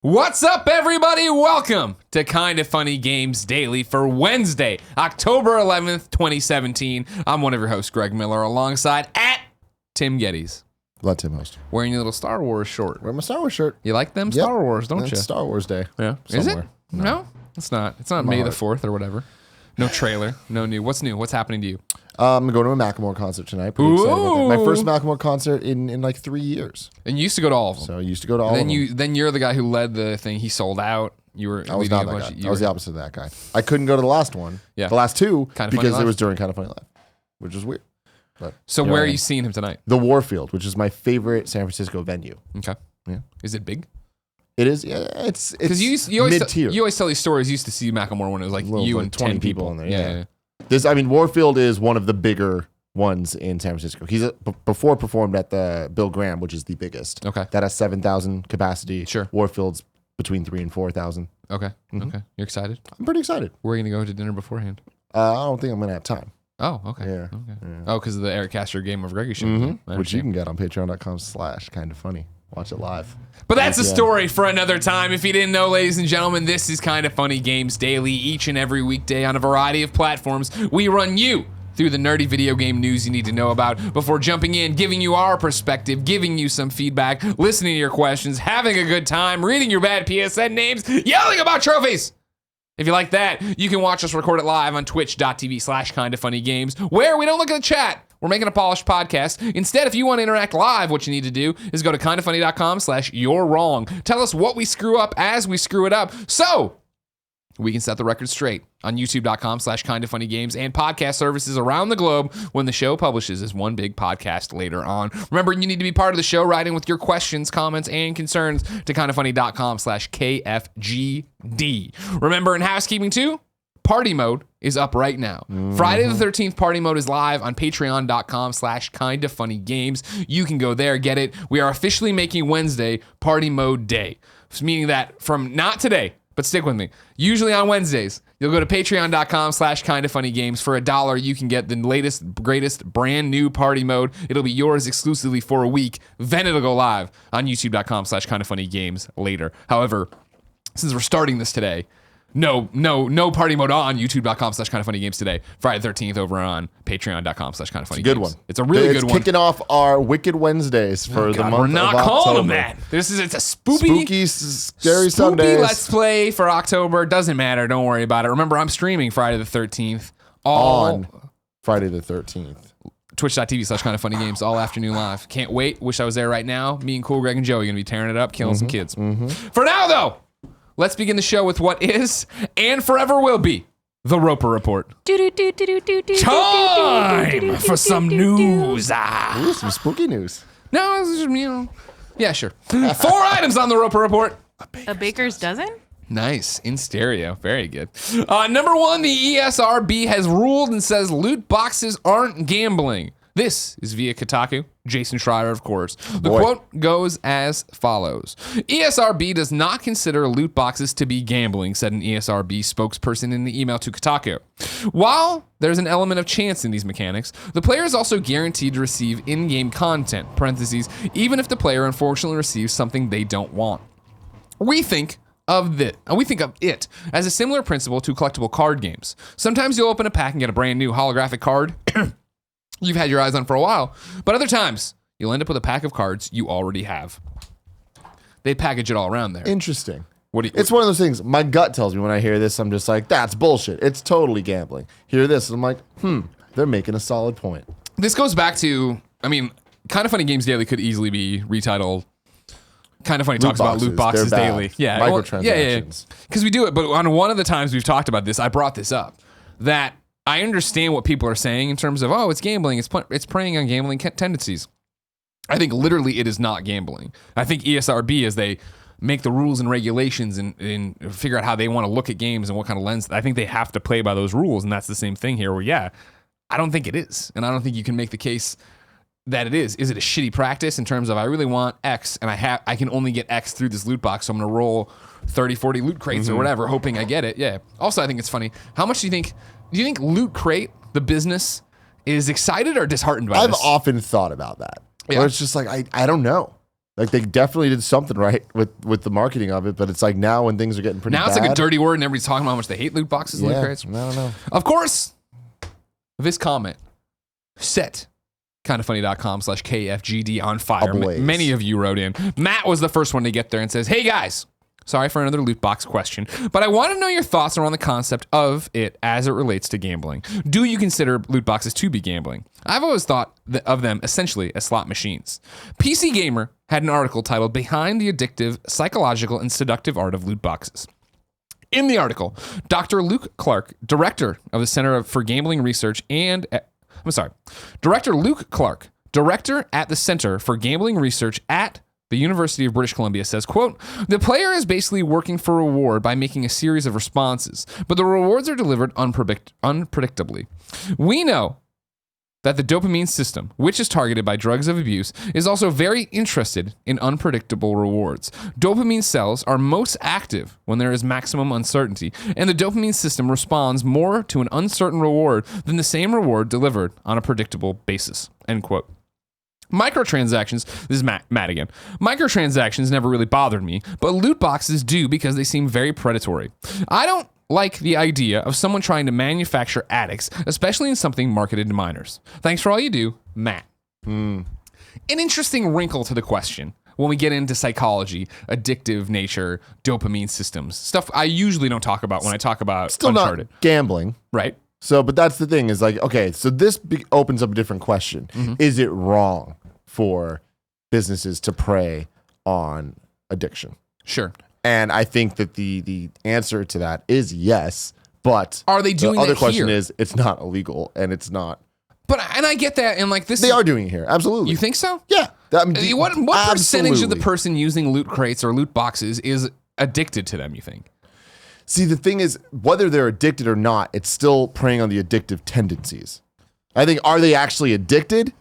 What's up, everybody? Welcome to Kinda Funny Games Daily for Wednesday, October 11th, 2017. I'm one of your hosts, Greg Miller, alongside at Tim Gettys. Let Tim host. Wearing your little Star Wars short. Wearing my Star Wars shirt. You like them Star Wars, don't you? It's Star Wars Day. Yeah. Somewhere. Is it? No, it's not. It's not May the 4th or whatever. No trailer. No new. What's new? What's happening to you? I'm going to a Macklemore concert tonight. Pretty excited about that. My first Macklemore concert in like 3 years. And you used to go to all of them. So I used to go to all of them. Then you're the guy who led the thing. He sold out. I was not that guy. I was the opposite of that guy. I couldn't go to the last one. Yeah. The last two because it was during Kinda Funny Live, which is weird. But, so where are you seeing him tonight? The Warfield, which is my favorite San Francisco venue. Okay. Yeah. Is it big? It is. Yeah. It's you always mid-tier. You always tell these stories. You used to see Macklemore when it was like you and 20 10 people in there. Yeah. Warfield is one of the bigger ones in San Francisco. He's before performed at the Bill Graham, which is the biggest. Okay. That has 7,000 capacity. Sure. Warfield's between 3,000 and 4,000. Okay. Mm-hmm. Okay. You're excited? I'm pretty excited. Where are you gonna go to dinner beforehand? I don't think I'm gonna have time. Oh, okay. Yeah. Okay. Yeah. Oh, because of the Eric Castor Game of Greggy show. Mm-hmm. Which you can get on patreon.com/kindafunny. Watch it live. But that's a story for another time. If you didn't know, ladies and gentlemen, this is Kinda Funny Games Daily. Each and every weekday on a variety of platforms, we run you through the nerdy video game news you need to know about before jumping in, giving you our perspective, giving you some feedback, listening to your questions, having a good time, reading your bad PSN names, yelling about trophies. If you like that, you can watch us record it live on twitch.tv/kindafunnygames, where we don't look at the chat. We're making a polished podcast. Instead, if you want to interact live, what you need to do is go to kindafunny.com/you're wrong. Tell us what we screw up as we screw it up, so we can set the record straight on youtube.com/kindafunnygames and podcast services around the globe when the show publishes as one big podcast later on. Remember, you need to be part of the show, writing with your questions, comments, and concerns to kindafunny.com/KFGD. Remember, in housekeeping too, Party Mode is up right now. Mm-hmm. Friday the 13th Party Mode is live on patreon.com/kindafunnygames. You can go there, get it. We are officially making Wednesday Party Mode Day, meaning that from not today, but stick with me. Usually on Wednesdays, you'll go to patreon.com/kindafunnygames. For $1, you can get the latest, greatest, brand new Party Mode. It'll be yours exclusively for a week. Then it'll go live on youtube.com/kindafunnygames later. However, since we're starting this today, no Party Mode on youtube.com/kindafunnygames today. Friday the 13th over on patreon.com/kindafunnygames. It's a good one. It's a really good one. It's kicking off our Wicked Wednesdays for the month of October. We're not calling them that. It's a spooky, scary Sundays. Let's play for October. Doesn't matter. Don't worry about it. Remember, I'm streaming Friday the 13th. On Friday the 13th. Twitch.tv/kindafunnygames all afternoon live. Can't wait. Wish I was there right now. Me and Cool Greg and Joey are going to be tearing it up, killing some kids. Mm-hmm. For now, though, let's begin the show with what is and forever will be the Roper Report. Time for some news. Ooh, some spooky news. No, it's just, yeah, sure. 4 items on the Roper Report. A baker's dozen? Nice. In stereo. Very good. Number 1, the ESRB has ruled and says loot boxes aren't gambling. This is via Kotaku. Jason Schreier, of course. The quote goes as follows. ESRB does not consider loot boxes to be gambling, said an ESRB spokesperson in the email to Kotaku. While there's an element of chance in these mechanics, the player is also guaranteed to receive in-game content, parentheses, even if the player unfortunately receives something they don't want. We think of it as a similar principle to collectible card games. Sometimes you'll open a pack and get a brand new holographic card you've had your eyes on for a while, but other times you'll end up with a pack of cards you already have. They package it all around there. Interesting. It's one of those things. My gut tells me when I hear this, I'm just like, that's bullshit. It's totally gambling. Hear this, and I'm like, they're making a solid point. This goes back to, Kinda Funny Games Daily could easily be retitled Kinda Funny Talks About Loot Boxes Daily. Yeah, microtransactions. Because we do it, but on one of the times we've talked about this, I brought this up, that I understand what people are saying in terms of, it's gambling, it's preying on gambling tendencies. I think literally it is not gambling. I think ESRB, as they make the rules and regulations and figure out how they want to look at games and what kind of lens, I think they have to play by those rules, and that's the same thing here where, I don't think it is. And I don't think you can make the case that it is. Is it a shitty practice in terms of I really want X and I can only get X through this loot box, so I'm going to roll 30, 40 loot crates or whatever, hoping I get it? Yeah. Also, I think it's funny. How much do you think Loot Crate, the business, is excited or disheartened by this? I've often thought about that. Yeah. Where it's just like, I don't know. Like they definitely did something right with the marketing of it, but it's like now when things are getting pretty bad. Now it's like a dirty word and everybody's talking about how much they hate loot boxes and loot crates. I don't know. Of course, this comment set kindafunny.com/KFGD on fire. Many of you wrote in. Matt was the first one to get there and says, "Hey guys, sorry for another loot box question, but I want to know your thoughts around the concept of it as it relates to gambling. Do you consider loot boxes to be gambling? I've always thought of them essentially as slot machines." PC Gamer had an article titled "Behind the Addictive, Psychological, and Seductive Art of Loot Boxes." In the article, Dr. Luke Clark, director of the Center for Gambling Research Director Luke Clark, director at the Center for Gambling Research at the University of British Columbia says, quote, "The player is basically working for a reward by making a series of responses, but the rewards are delivered unpredictably. We know that the dopamine system, which is targeted by drugs of abuse, is also very interested in unpredictable rewards. Dopamine cells are most active when there is maximum uncertainty, and the dopamine system responds more to an uncertain reward than the same reward delivered on a predictable basis." End quote. Microtransactions, this is Matt again. Microtransactions never really bothered me, but loot boxes do because they seem very predatory. I don't like the idea of someone trying to manufacture addicts, especially in something marketed to minors. Thanks for all you do, Matt. An interesting wrinkle to the question when we get into psychology, addictive nature, dopamine systems, stuff I usually don't talk about when I talk about Still Uncharted. not gambling. Right. So, but that's the thing is like, okay, so this opens up a different question. Is it wrong for businesses to prey on addiction? Sure. And I think that the answer to that is yes, but are they doing the other that question here? is it's not illegal and it's not. And I get that, and like this, They are doing it here, absolutely. You think so? Yeah. I mean, What percentage of the absolutely. person using loot crates or loot boxes is addicted to them, you think? See, the thing is, whether they're addicted or not, it's still preying on the addictive tendencies. I think, are they actually addicted?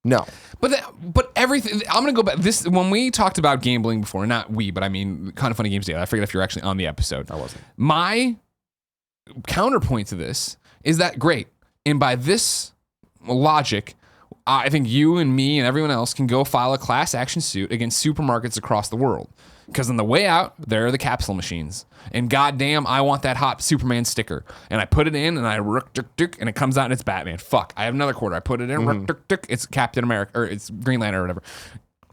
No. But everything, I'm going to go back. When we talked about gambling before, not we, but I mean, Kind of Funny Games Daily. I forget if you're actually on the episode. I wasn't. My counterpoint to this is that great. And by this logic, I think you and me and everyone else can go file a class action suit against supermarkets across the world. Because on the way out, there are the capsule machines. And goddamn, I want that hot Superman sticker. And I put it in and I and it comes out and it's Batman. Fuck, I have another quarter. I put it in, it's Captain America, or it's Green Lantern or whatever.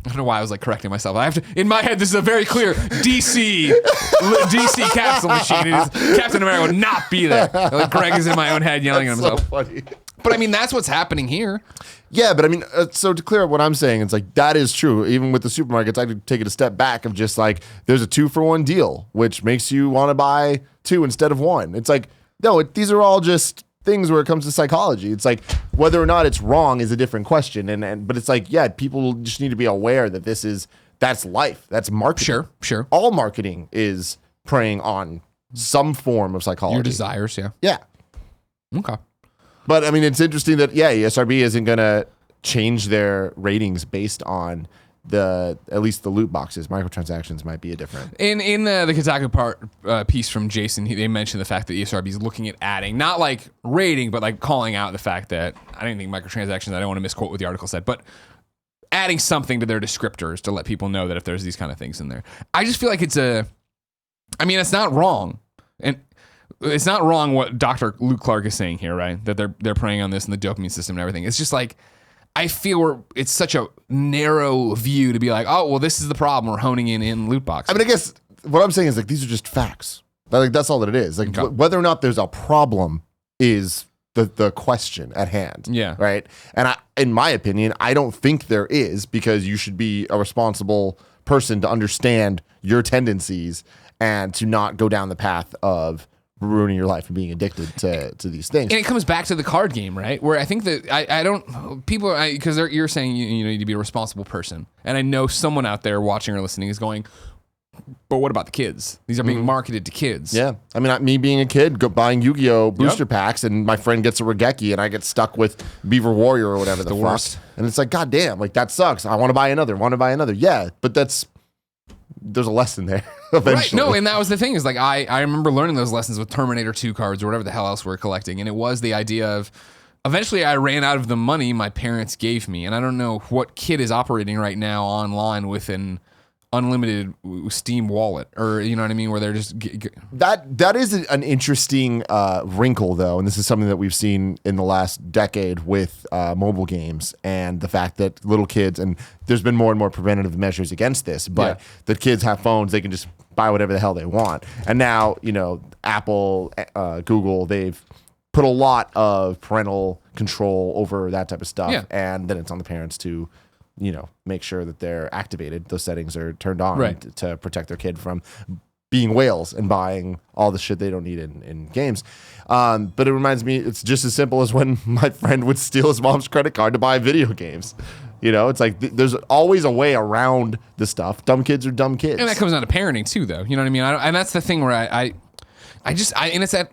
I don't know why I was like correcting myself. I have to, in my head, this is a very clear DC capsule machine. It is, Captain America would not be there. Like Greg is in my own head yelling at himself. So funny. But I mean, that's what's happening here. Yeah, but I mean, so to clear up what I'm saying, it's like that is true. Even with the supermarkets, I could take it a step back of just like there's a 2-for-1 deal, which makes you want to buy 2 instead of 1. It's like, no, these are all just things where it comes to psychology. It's like whether or not it's wrong is a different question. But it's like, yeah, people just need to be aware that that's life. That's marketing. Sure. All marketing is preying on some form of psychology. Your desires, yeah. Yeah. Okay. But I mean, it's interesting that ESRB isn't going to change their ratings based on at least the loot boxes. Microtransactions might be a different. In the Kotaku piece from Jason, they mentioned the fact that ESRB is looking at adding, not like rating, but like calling out the fact that I didn't think microtransactions. I don't want to misquote what the article said, but adding something to their descriptors to let people know that if there's these kind of things in there. I just feel like it's not wrong, and it's not wrong what Dr. Luke Clark is saying here, right? That they're preying on this and the dopamine system and everything. It's just like, I feel it's such a narrow view to be like, oh, well, this is the problem. We're honing in loot boxes. I mean, I guess what I'm saying is like, these are just facts. Like, that's all that it is. Like whether or not there's a problem is the question at hand. Yeah. Right. And in my opinion, I don't think there is, because you should be a responsible person to understand your tendencies and to not go down the path of ruining your life and being addicted to these things. And it comes back to the card game, right? Where I think that I don't, people, because you're saying you need to be a responsible person. And I know someone out there watching or listening is going, but what about the kids? These are being marketed to kids. Yeah. I mean, me being a kid, buying Yu-Gi-Oh! Booster packs, and my friend gets a Regeki and I get stuck with Beaver Warrior or whatever the fuck. Worst. And it's like, God damn, like that sucks. I want to buy another. Yeah, but there's a lesson there eventually. Right. No, and that was the thing is like, I remember learning those lessons with Terminator 2 cards or whatever the hell else we're collecting. And it was the idea of eventually I ran out of the money my parents gave me, and I don't know what kid is operating right now online with an unlimited Steam wallet, or you know what I mean, where they're just that is an interesting wrinkle, though, and this is something that we've seen in the last decade with mobile games, and the fact that little kids, and there's been more and more preventative measures against this, but the kids have phones, they can just buy whatever the hell they want, and now Apple, Google, they've put a lot of parental control over that type of stuff, and then it's on the parents to make sure that they're activated. Those settings are turned on to protect their kid from being whales and buying all the shit they don't need in games. But it reminds me, it's just as simple as when my friend would steal his mom's credit card to buy video games. It's like there's always a way around the stuff. Dumb kids are dumb kids. And that comes down to parenting too, though. You know what I mean? And that's the thing where and it's that,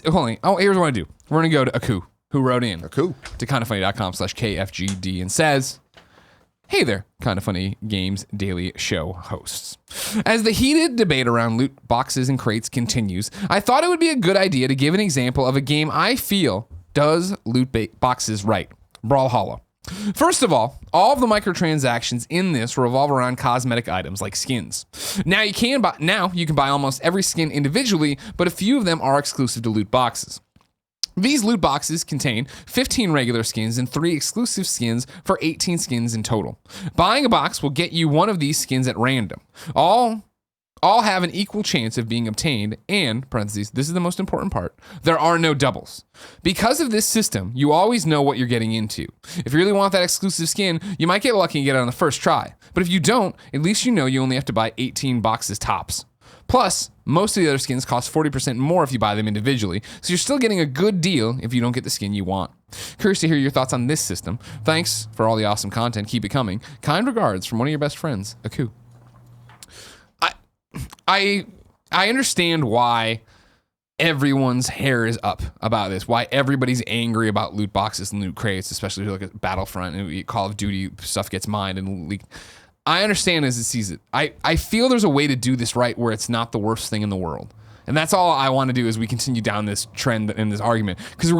hold on. Oh, here's what I do. We're going to go to Aku, who wrote in to kindafunny.com/KFGD and says, "Hey there, Kinda Funny Games Daily Show hosts. As the heated debate around loot boxes and crates continues, I thought it would be a good idea to give an example of a game I feel does loot boxes right, Brawlhalla. First of all of the microtransactions in this revolve around cosmetic items like skins. Now you can buy almost every skin individually, but a few of them are exclusive to loot boxes. These loot boxes contain 15 regular skins and 3 exclusive skins for 18 skins in total. Buying a box will get you one of these skins at random. All have an equal chance of being obtained, and, parentheses, this is the most important part, there are no doubles. Because of this system, you always know what you're getting into. If you really want that exclusive skin, you might get lucky and get it on the first try. But if you don't, at least you know you only have to buy 18 boxes tops. Plus, most of the other skins cost 40% more if you buy them individually, so you're still getting a good deal if you don't get the skin you want. Curious to hear your thoughts on this system. Thanks for all the awesome content. Keep it coming. Kind regards from one of your best friends, Aku." I understand why everyone's hair is up about this, why everybody's angry about loot boxes and loot crates, especially if you look at Battlefront and Call of Duty stuff gets mined and leaked. I understand as it sees it. I feel there's a way to do this right where it's not the worst thing in the world. And that's all I want to do as we continue down this trend in this argument. Because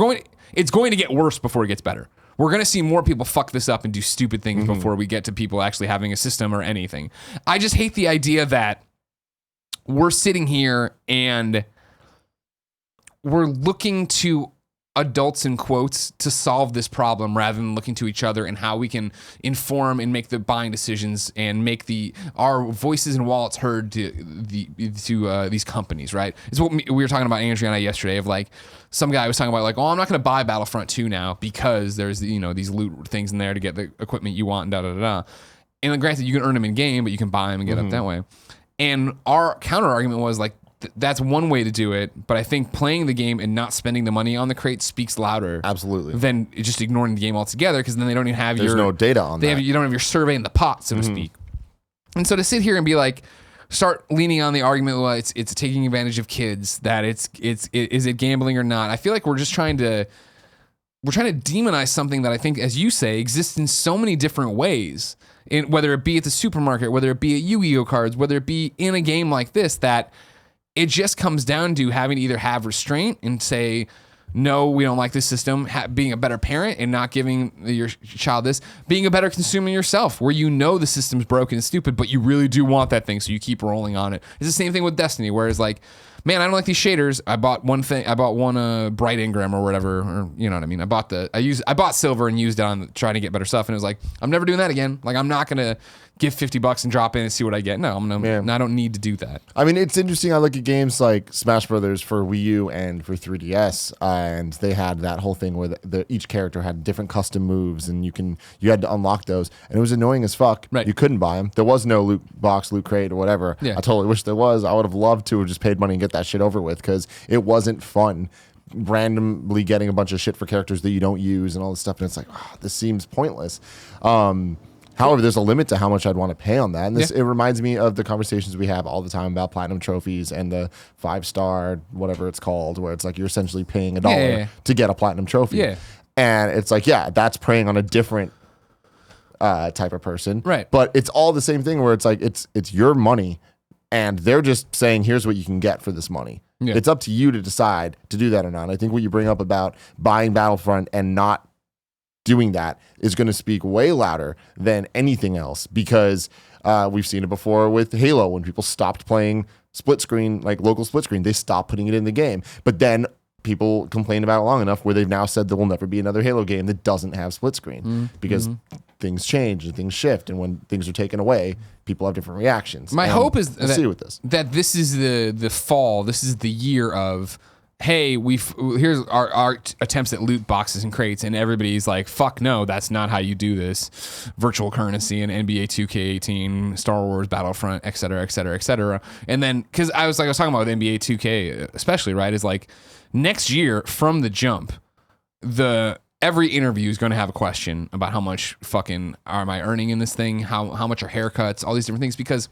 it's going to get worse before it gets better. We're going to see more people fuck this up and do stupid things before we get to people actually having a system or anything. I just hate the idea that we're sitting here and we're looking to adults in quotes to solve this problem rather than looking to each other and how we can inform and make the buying decisions and make our voices and wallets heard to these companies, right? It's what we were talking about, Andrea and I, yesterday, of like some guy was talking about like, oh, I'm not going to buy Battlefront 2 now because there's these loot things in there to get the equipment you want and da-da-da-da. And then granted, you can earn them in game, but you can buy them and get up that way. And our counter argument was like, that's one way to do it, but I think playing the game and not spending the money on the crate speaks louder. Absolutely. Than just ignoring the game altogether, because then they don't even have There's no data on that. You don't have your survey in the pot, so to speak. And so to sit here and be like, start leaning on the argument, well, it's taking advantage of kids, that is it gambling or not? I feel like we're trying to demonize something that I think, as you say, exists in so many different ways. Whether it be at the supermarket, whether it be at Yu-Gi-Oh cards, whether it be in a game like this, that it just comes down to having to either have restraint and say, no, we don't like this system, being a better parent and not giving your child this, being a better consumer yourself, where the system's broken and stupid, but you really do want that thing, so you keep rolling on it. It's the same thing with Destiny, where it's like, man, I don't like these shaders. I bought one Bright Ingram or whatever, or you know what I mean. I bought silver and used it on trying to get better stuff, and it was like, I'm never doing that again. Like, I'm not gonna give $50 and drop in and see what I get. No, I don't need to do that. I mean, it's interesting. I look at games like Smash Brothers for Wii U and for 3DS, and they had that whole thing where each character had different custom moves, and you had to unlock those, and it was annoying as fuck. Right. You couldn't buy them. There was no loot box, loot crate, or whatever. Yeah. I totally wish there was. I would have loved to have just paid money and get that shit over with, because it wasn't fun randomly getting a bunch of shit for characters that you don't use and all this stuff, and it's like, this seems pointless. However, there's a limit to how much I'd want to pay on that. And it reminds me of the conversations we have all the time about platinum trophies and the 5-star, whatever it's called, where it's like you're essentially paying $1 to get a platinum trophy. Yeah. And it's like, that's preying on a different type of person. Right. But it's all the same thing, where it's like, it's your money, and they're just saying, here's what you can get for this money. Yeah. It's up to you to decide to do that or not. I think what you bring up about buying Battlefront and not doing that is going to speak way louder than anything else, because we've seen it before with Halo. When people stopped playing split screen, like local split screen, they stopped putting it in the game. But then people complained about it long enough where they've now said there will never be another Halo game that doesn't have split screen, because things change and things shift, and when things are taken away, people have different reactions. My hope is we'll see with this. that this is the fall. This is the year of, hey, here's our attempts at loot boxes and crates, and everybody's like, fuck no, that's not how you do this. Virtual currency and NBA 2K18, Star Wars Battlefront, et cetera, et cetera, et cetera. And then, because I was talking about with NBA 2K especially, right, is like next year from the jump, every interview is going to have a question about how much fucking am I earning in this thing, how much are haircuts, all these different things, because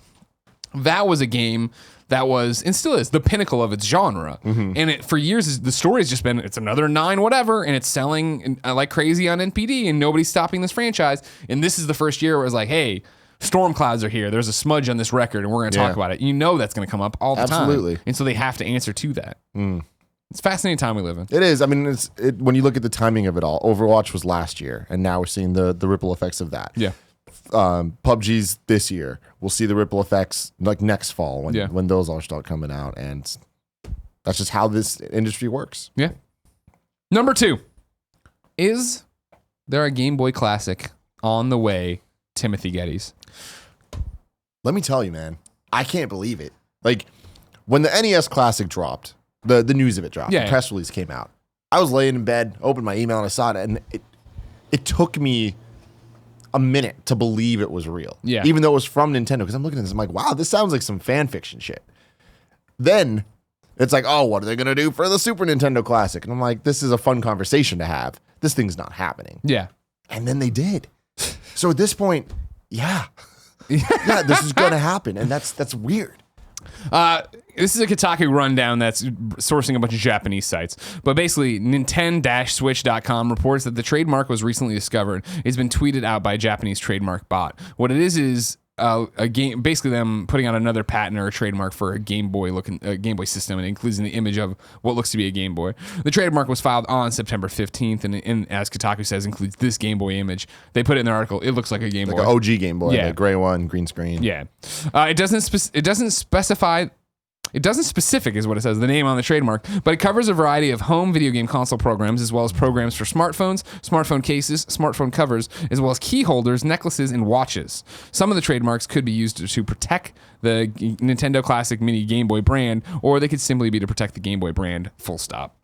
that was a game that was, and still is, the pinnacle of its genre. And for years, the story has just been, it's another 9 whatever, and it's selling like crazy on NPD, and nobody's stopping this franchise. And this is the first year where it's like, hey, storm clouds are here. There's a smudge on this record, and we're going to talk about it. You know that's going to come up all the time. And so they have to answer to that. It's a fascinating time we live in. It is. I mean, when you look at the timing of it all, Overwatch was last year, and now we're seeing the ripple effects of that. Yeah. PUBG's this year. We'll see the ripple effects like next fall when those all start coming out, and that's just how this industry works. Yeah. Number 2, is there a Game Boy Classic on the way, Timothy Gettys? Let me tell you, man, I can't believe it. Like when the NES Classic dropped, the news of it dropped, the press release came out. I was laying in bed, opened my email, and I saw it, and it took me a minute to believe it was real. Yeah. Even though it was from Nintendo, because I'm looking at this, I'm like, wow, this sounds like some fan fiction shit. Then it's like, oh, what are they gonna do for the Super Nintendo Classic? And I'm like, this is a fun conversation to have. This thing's not happening. Yeah. And then they did. So at this point, yeah, this is gonna happen, and that's weird. This is a Kotaku rundown that's sourcing a bunch of Japanese sites. But basically, Nintendo-Switch.com reports that the trademark was recently discovered. It's been tweeted out by a Japanese trademark bot. What it is a game, basically them putting out another patent or a trademark for a Game Boy Game Boy system, and it includes the image of what looks to be a Game Boy. The trademark was filed on September 15th, and as Kotaku says, includes this Game Boy image. They put it in their article. It looks like a Game Boy, like an OG Game Boy, the gray one, green screen. Yeah, it doesn't specify. It doesn't specific is what it says, the name on the trademark, but it covers a variety of home video game console programs, as well as programs for smartphones, smartphone cases, smartphone covers, as well as key holders, necklaces, and watches. Some of the trademarks could be used to protect the Nintendo Classic Mini Game Boy brand, or they could simply be to protect the Game Boy brand, full stop.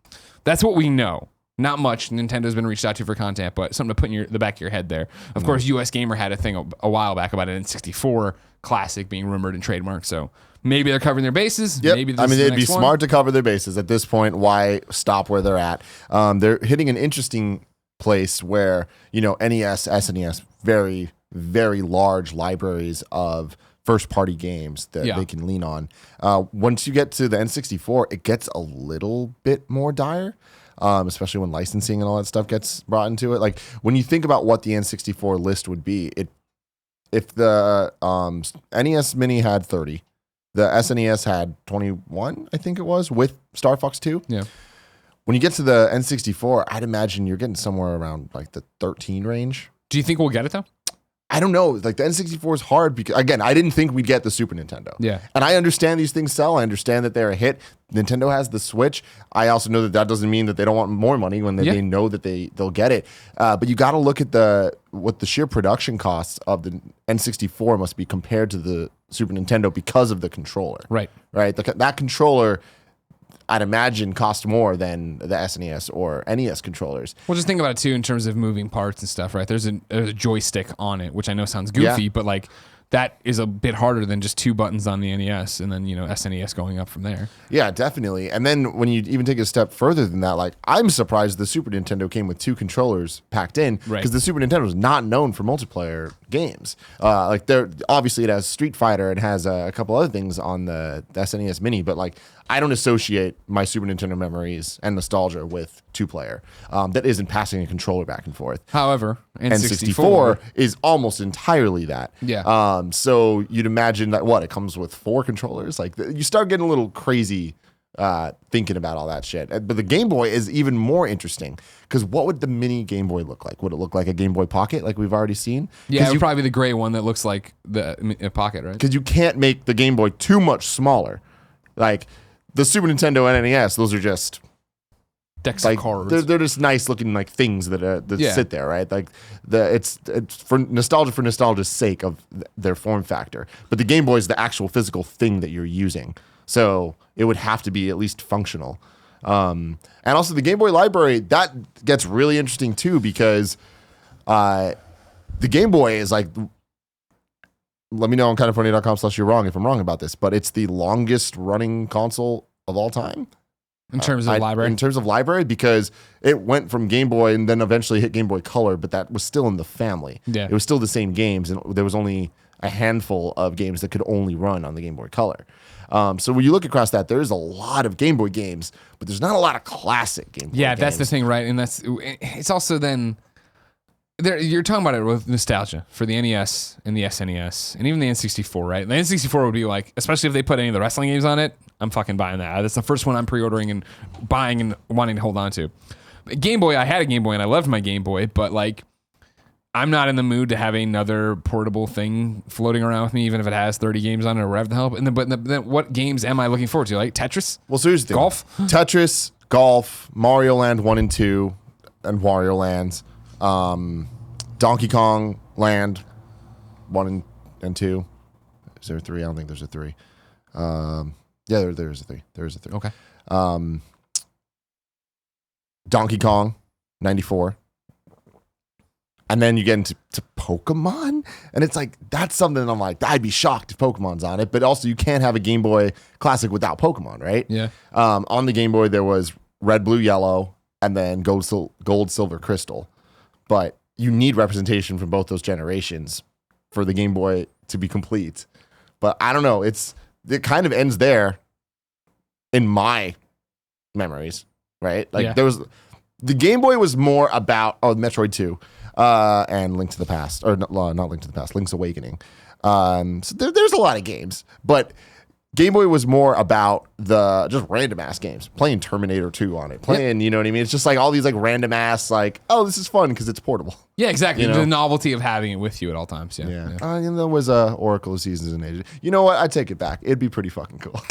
That's what we know. Not much Nintendo's been reached out to for content, but something to put in the back of your head there. Of course, US Gamer had a thing a while back about an N64 Classic being rumored and trademarked, so maybe they're covering their bases. Yep. Maybe I mean, it'd be smart to cover their bases at this point. Why stop where they're at? They're hitting an interesting place where, NES, SNES, very, very large libraries of first-party games that they can lean on. Once you get to the N64, it gets a little bit more dire, especially when licensing and all that stuff gets brought into it. Like, when you think about what the N64 list would be, if the NES Mini had 30, the SNES had 21, I think it was, with Star Fox 2. Yeah. When you get to the N64, I'd imagine you're getting somewhere around like the 13 range. Do you think we'll get it though? I don't know. Like the N64 is hard because, again, I didn't think we'd get the Super Nintendo. Yeah. And I understand these things sell. I understand that they're a hit. Nintendo has the Switch. I also know that doesn't mean that they don't want more money when they know that they'll get it. But you got to look at what the sheer production costs of the N64 must be compared to the Super Nintendo because of the controller. Right. Right. That controller, I'd imagine, cost more than the SNES or NES controllers. Well, just think about it too in terms of moving parts and stuff, right? There's a joystick on it, which I know sounds goofy, but like that is a bit harder than just 2 buttons on the NES and then, SNES going up from there. Yeah, definitely. And then when you even take it a step further than that, like I'm surprised the Super Nintendo came with 2 controllers packed in because the Super Nintendo is not known for multiplayer games. Like obviously it has Street Fighter and has a couple other things on the SNES Mini, but like I don't associate my Super Nintendo memories and nostalgia with 2-player. That isn't passing a controller back and forth. However, N64 is almost entirely that. Yeah. So you'd imagine that it comes with 4 controllers. Like you start getting a little crazy thinking about all that shit. But the Game Boy is even more interesting because what would the mini Game Boy look like? Would it look like a Game Boy Pocket like we've already seen? Yeah, it would probably be the gray one that looks like the Pocket, right? Because you can't make the Game Boy too much smaller. Like the Super Nintendo and NES, those are just decks of cards. They're just nice looking like things that sit there, right? Like it's for nostalgia's sake of their form factor. But the Game Boy is the actual physical thing that you're using, so it would have to be at least functional. And also the Game Boy library, that gets really interesting too because the Game Boy is like. Let me know on kindoffunny.com/you're wrong if I'm wrong about this, but it's the longest running console of all time. In terms of library? In terms of library, because it went from Game Boy and then eventually hit Game Boy Color, but that was still in the family. Yeah. It was still the same games, and there was only a handful of games that could only run on the Game Boy Color. So when you look across that, there's a lot of Game Boy games, but there's not a lot of classic Game Boy games. Yeah, that's the thing, right? And it's also then... You're talking about it with nostalgia for the NES and the SNES and even the N64, right? The N64 would be like, especially if they put any of the wrestling games on it, I'm fucking buying that. That's the first one I'm pre-ordering and buying and wanting to hold on to. Game Boy, I had a Game Boy and I loved my Game Boy, but like, I'm not in the mood to have another portable thing floating around with me, even if it has 30 games on it or whatever the hell. But then what games am I looking forward to? Like Tetris? Well, so here's the thing. Golf? Tetris, golf, Mario Land 1 and 2, and Wario Lands. Donkey Kong Land 1 and 2. Is there a 3? I don't think there's a 3. Yeah, there is a 3. There is a 3. Okay. Donkey Kong 94. And then you get into Pokemon, and it's like that's something I'm like, I'd be shocked if Pokemon's on it. But also, you can't have a Game Boy Classic without Pokemon, right? Yeah. On the Game Boy, there was Red, Blue, Yellow, and then Gold, Silver, Crystal. But you need representation from both those generations for the Game Boy to be complete. But I don't know. It kind of ends there in my memories, right? Like there was the Game Boy was more about Metroid 2 and Link to the Past, or not Link to the Past, Link's Awakening. So there's a lot of games, but Game Boy was more about the just random ass games, playing Terminator 2 on it, you know what I mean? It's just like all these like random ass like, oh, this is fun because it's portable. Yeah, exactly. You know? The novelty of having it with you at all times. Yeah. And there was Oracle of Seasons and Ages. You know what? I take it back. It'd be pretty fucking cool.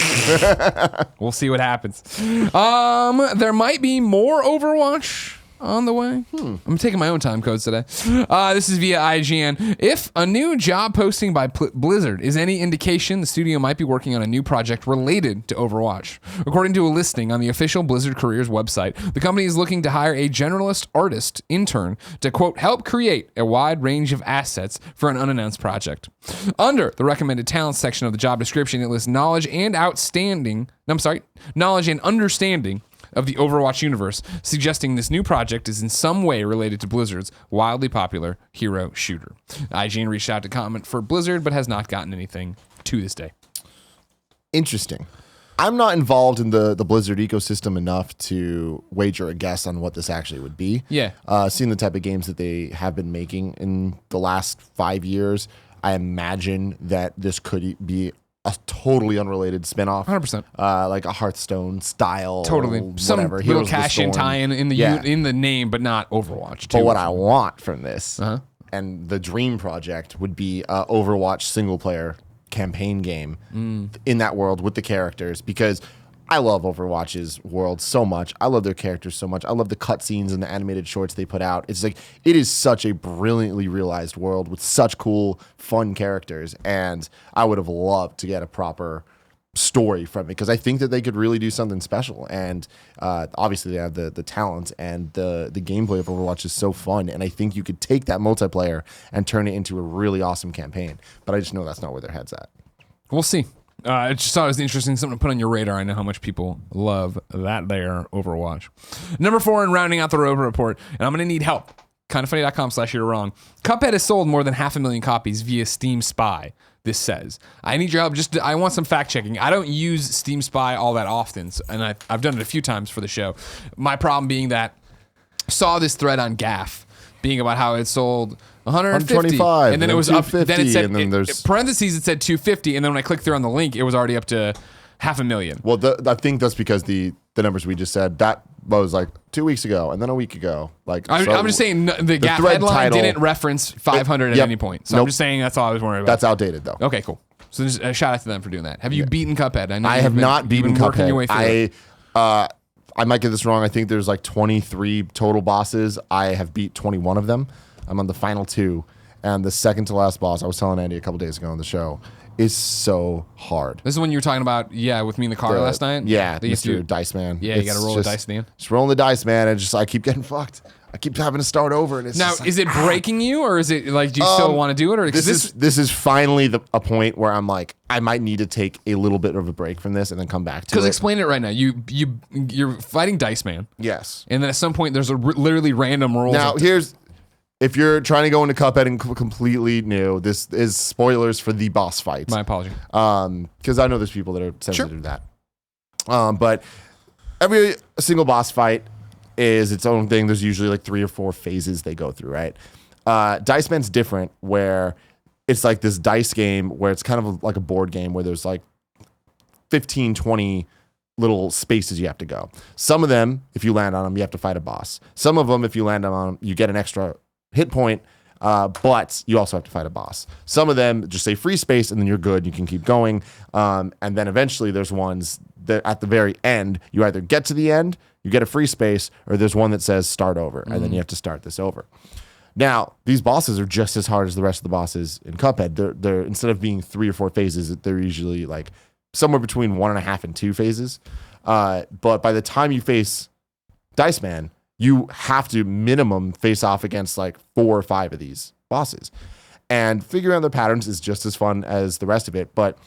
We'll see what happens. There might be more Overwatch on the way. I'm taking my own time codes today. This is via IGN. If a new job posting by Blizzard is any indication, the studio might be working on a new project related to Overwatch. According to a listing on the official Blizzard Careers website, the company is looking to hire a generalist artist intern to, quote, help create a wide range of assets for an unannounced project. Under the recommended talents section of the job description, it lists knowledge and understanding of the Overwatch universe, suggesting this new project is in some way related to Blizzard's wildly popular hero shooter. IGN reached out to comment for Blizzard, but has not gotten anything to this day. Interesting. I'm not involved in the Blizzard ecosystem enough to wager a guess on what this actually would be. Yeah. Seeing the type of games that they have been making in the last 5 years, I imagine that this could be a totally unrelated spinoff. 100%. Like a Hearthstone style. Totally. Some whatever. little cash-in tie-in in the name, but not Overwatch. But what I want from this, and the dream project, would be a Overwatch single-player campaign game in that world with the characters, because I love Overwatch's world so much. I love their characters so much. I love the cutscenes and the animated shorts they put out. It's like, it is such a brilliantly realized world with such cool, fun characters. And I would have loved to get a proper story from it, because I think that they could really do something special. And obviously they have the talent, and the gameplay of Overwatch is so fun. And I think you could take that multiplayer and turn it into a really awesome campaign. But I just know that's not where their head's at. We'll see. I just thought it was interesting, something to put on your radar. I know how much people love that there Overwatch. Number 4, in rounding out the Rover Report, and I'm going to need help. Kindoffunny.com/you're wrong. Cuphead has sold more than 500,000 copies via Steam Spy, this says. I need your help. I want some fact checking. I don't use Steam Spy all that often, and I've done it a few times for the show. My problem being that I saw this thread on Gaff being about how it sold 125, and then it was up. Then it said, and then there's parentheses. It said 250, and then when I clicked through on the link, it was already up to 500,000. Well, I think that's because the numbers we just said, that was like 2 weeks ago and then a week ago. Like I'm just saying the Gap thread headline title- didn't reference 500 at Yep. any point. So Nope. I'm just saying that's all I was worried about. That's outdated though. Okay, cool. So just a shout out to them for doing that. Have you beaten Cuphead? I have not beaten working your way through it. Cuphead. I might get this wrong. I think there's like 23 total bosses. I have beat 21 of them. I'm on the final 2. And the second to last boss, I was telling Andy a couple days ago on the show, is so hard. This is when you were talking about, with me in the car last night? Yeah, They used Mr. to- Dice Man. Yeah, you got to roll the dice at the end. Just rolling the dice, man, and just I keep getting fucked. I keep having to start over, and it's Now, just like, is it breaking you, or is it like, do you still want to do it? Or this is finally a point where I'm like, I might need to take a little bit of a break from this and then come back to it. Because explain it right now. You're fighting Dice Man. Yes. And then at some point, there's literally random rolls. Now, if you're trying to go into Cuphead and completely new, this is spoilers for the boss fight. My apology. Because I know there's people that are sensitive to that. But every single boss fight is its own thing. There's usually like 3 or 4 phases they go through, right? Dice Man's different, where it's like this dice game where it's kind of like a board game where there's like 15, 20 little spaces you have to go. Some of them, if you land on them, you have to fight a boss. Some of them, if you land on them, you get an extra hit point, but you also have to fight a boss. Some of them just say free space and then you're good. You can keep going. And then eventually there's ones that at the very end, you either get to the end, you get a free space, or there's one that says start over, and then you have to start this over. Now, these bosses are just as hard as the rest of the bosses in Cuphead. They're instead of being 3 or 4 phases, they're usually like somewhere between 1.5 and 2 phases. But by the time you face Dice Man, you have to minimum face off against like 4 or 5 of these bosses. And figuring out their patterns is just as fun as the rest of it. But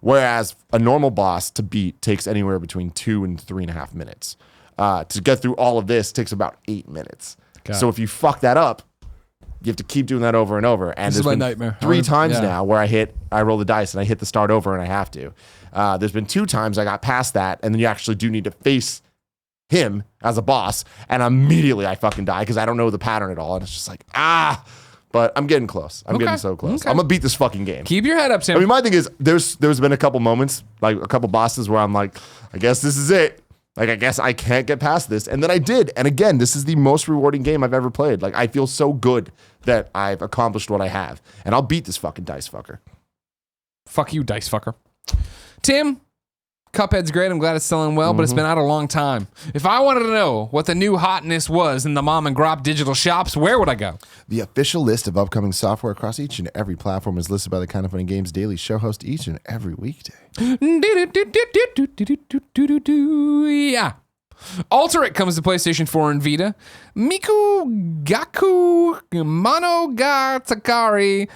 whereas a normal boss to beat takes anywhere between 2 and 3.5 minutes. To get through all of this takes about 8 minutes. So if you fuck that up, you have to keep doing that over and over. And This is there's my been nightmare. 3 times now where I roll the dice and I hit the start over and I have to. There's been 2 times I got past that, and then you actually do need to face him as a boss, and immediately I fucking die because I don't know the pattern at all, and it's just like, but I'm getting close. I'm getting so close. Okay. I'm gonna beat this fucking game. Keep your head up, Tim. I mean, my thing is, there's been a couple moments, like a couple bosses where I'm like, I guess this is it. Like, I guess I can't get past this. And then I did. And again, this is the most rewarding game I've ever played. Like, I feel so good that I've accomplished what I have. And I'll beat this fucking dice fucker. Fuck you, dice fucker. Tim, Cuphead's great. I'm glad it's selling well, but it's been out a long time. If I wanted to know what the new hotness was in the mom and grop digital shops, where would I go? The official list of upcoming software across each and every platform is listed by the Kind of Funny Games Daily show host each and every weekday. Yeah. Alterate comes to PlayStation 4 and Vita. Miku Gaku Monogatari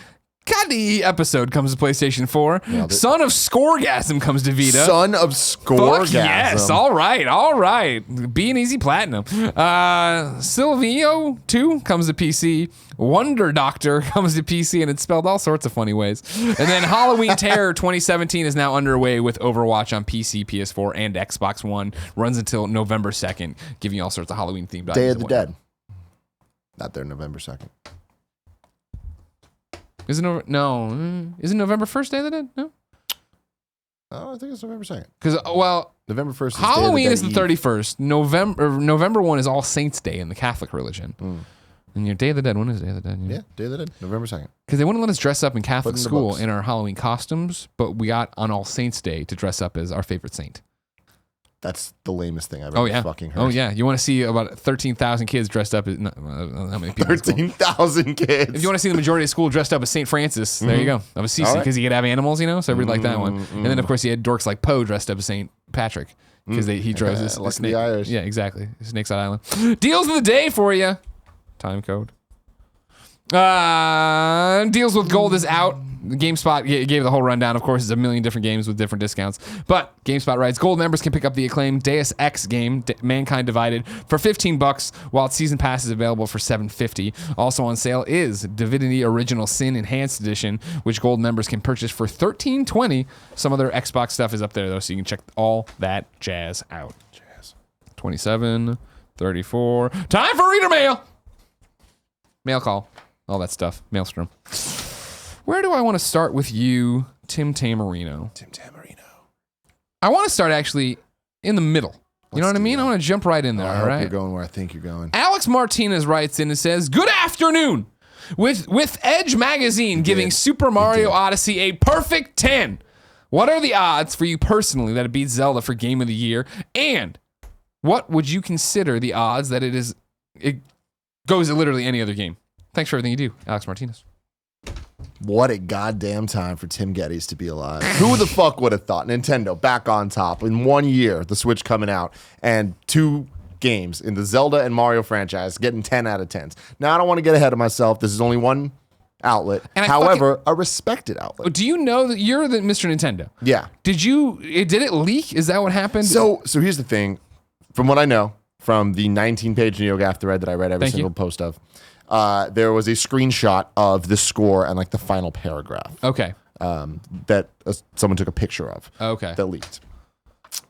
Kadi episode comes to PlayStation 4. Son of Scoregasm comes to Vita. Son of Scoregasm. Fuck yes. All right. Be an easy platinum. Silvio 2 comes to PC. Wonder Doctor comes to PC, and it's spelled all sorts of funny ways. And then Halloween Terror 2017 is now underway with Overwatch on PC, PS4, and Xbox One. Runs until November 2nd, giving you all sorts of Halloween themed Day items of the and whatnot. Dead. Not there November 2nd. Isn't it November 1st Day of the Dead? No? Oh, I think it's November 2nd. Because, November 1st is Halloween is the Eve. 31st. November 1 is All Saints Day in the Catholic religion. And your Day of the Dead, when is Day of the Dead? Yeah, Day of the Dead, November 2nd. Because they wouldn't let us dress up in Catholic Put in the school books. in our Halloween costumes, but we got on All Saints Day to dress up as our favorite saint. That's the lamest thing I've Oh, ever yeah. fucking heard. Oh, yeah. You want to see about 13,000 kids dressed up as... how many people? in school? 13,000 kids. If you want to see the majority of school dressed up as St. Francis, there you go. Of Assisi, because you could have animals, so everybody liked that one. And then, of course, you had dorks like Poe dressed up as St. Patrick, because he drove this like snake. the Irish. Yeah, exactly. Snakes Island. Deals of the day for you. Time code. Deals with Gold is out. GameSpot gave the whole rundown. Of course, it's a million different games with different discounts. But GameSpot writes, Gold members can pick up the acclaimed Deus Ex game, Mankind Divided, for $15, while its season pass is available for $7.50. Also on sale is Divinity Original Sin Enhanced Edition, which Gold members can purchase for $13.20. Some other Xbox stuff is up there, though, so you can check all that jazz out. 27, 34. Time for reader mail. Mail call. All that stuff. Maelstrom. Where do I want to start with you, Tim Tamarino? Tim Tamarino. I want to start actually in the middle. You know what I mean? I want to jump right in there. I all hope right. you're going where I think you're going. Alex Martinez writes in and says, "Good afternoon. With Edge Magazine giving Super Mario Odyssey a perfect 10. What are the odds for you personally that it beats Zelda for Game of the Year? And what would you consider the odds that it goes to literally any other game? Thanks for everything you do, Alex Martinez." What a goddamn time for Tim Gettys to be alive. Who the fuck would have thought? Nintendo back on top in 1 year, the Switch coming out, and 2 games in the Zelda and Mario franchise getting 10 out of 10s. Now, I don't want to get ahead of myself. This is only one outlet. However, a respected outlet. Do you know that you're the Mr. Nintendo? Yeah. Did it leak? Is that what happened? So here's the thing. From what I know, from the 19-page NeoGAF thread that I read every Thank single you. post of, there was a screenshot of the score and like the final paragraph. Okay. That someone took a picture of. Okay. That leaked.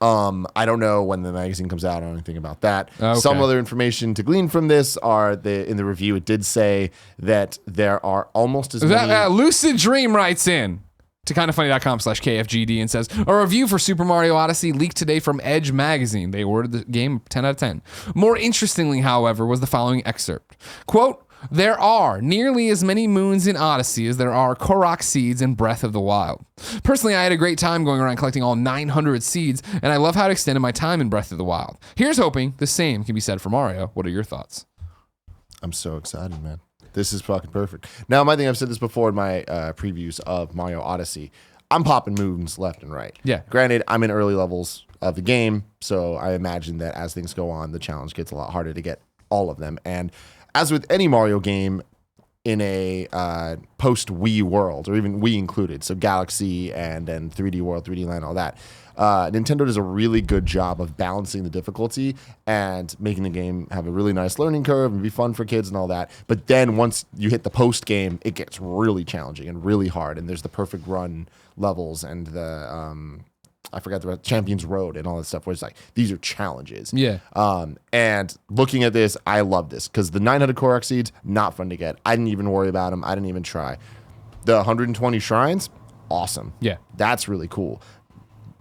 I don't know when the magazine comes out or anything about that. Okay. Some other information to glean from this are in the review it did say that there are almost as many. Lucid Dream writes in to kindoffunny.com/KFGD and says, "A review for Super Mario Odyssey leaked today from Edge Magazine. They awarded the game 10 out of 10. More interestingly, however, was the following excerpt. Quote, there are nearly as many moons in Odyssey as there are Korok seeds in Breath of the Wild. Personally, I had a great time going around collecting all 900 seeds, and I love how it extended my time in Breath of the Wild. Here's hoping the same can be said for Mario. What are your thoughts?" I'm so excited, man. This is fucking perfect. Now, my thing, I've said this before in my previews of Mario Odyssey. I'm popping moons left and right. Yeah. Granted, I'm in early levels of the game, so I imagine that as things go on, the challenge gets a lot harder to get all of them. And as with any Mario game in a post-Wii world, or even Wii included, so Galaxy and then 3D World, 3D Land, all that, Nintendo does a really good job of balancing the difficulty and making the game have a really nice learning curve and be fun for kids and all that. But then once you hit the post-game, it gets really challenging and really hard, and there's the perfect run levels and the... I forgot the Champions Road and all that stuff where it's like, these are challenges. Yeah. And looking at this, I love this because the 900 Korok seeds, not fun to get. I didn't even worry about them. I didn't even try. The 120 shrines, awesome. Yeah. That's really cool.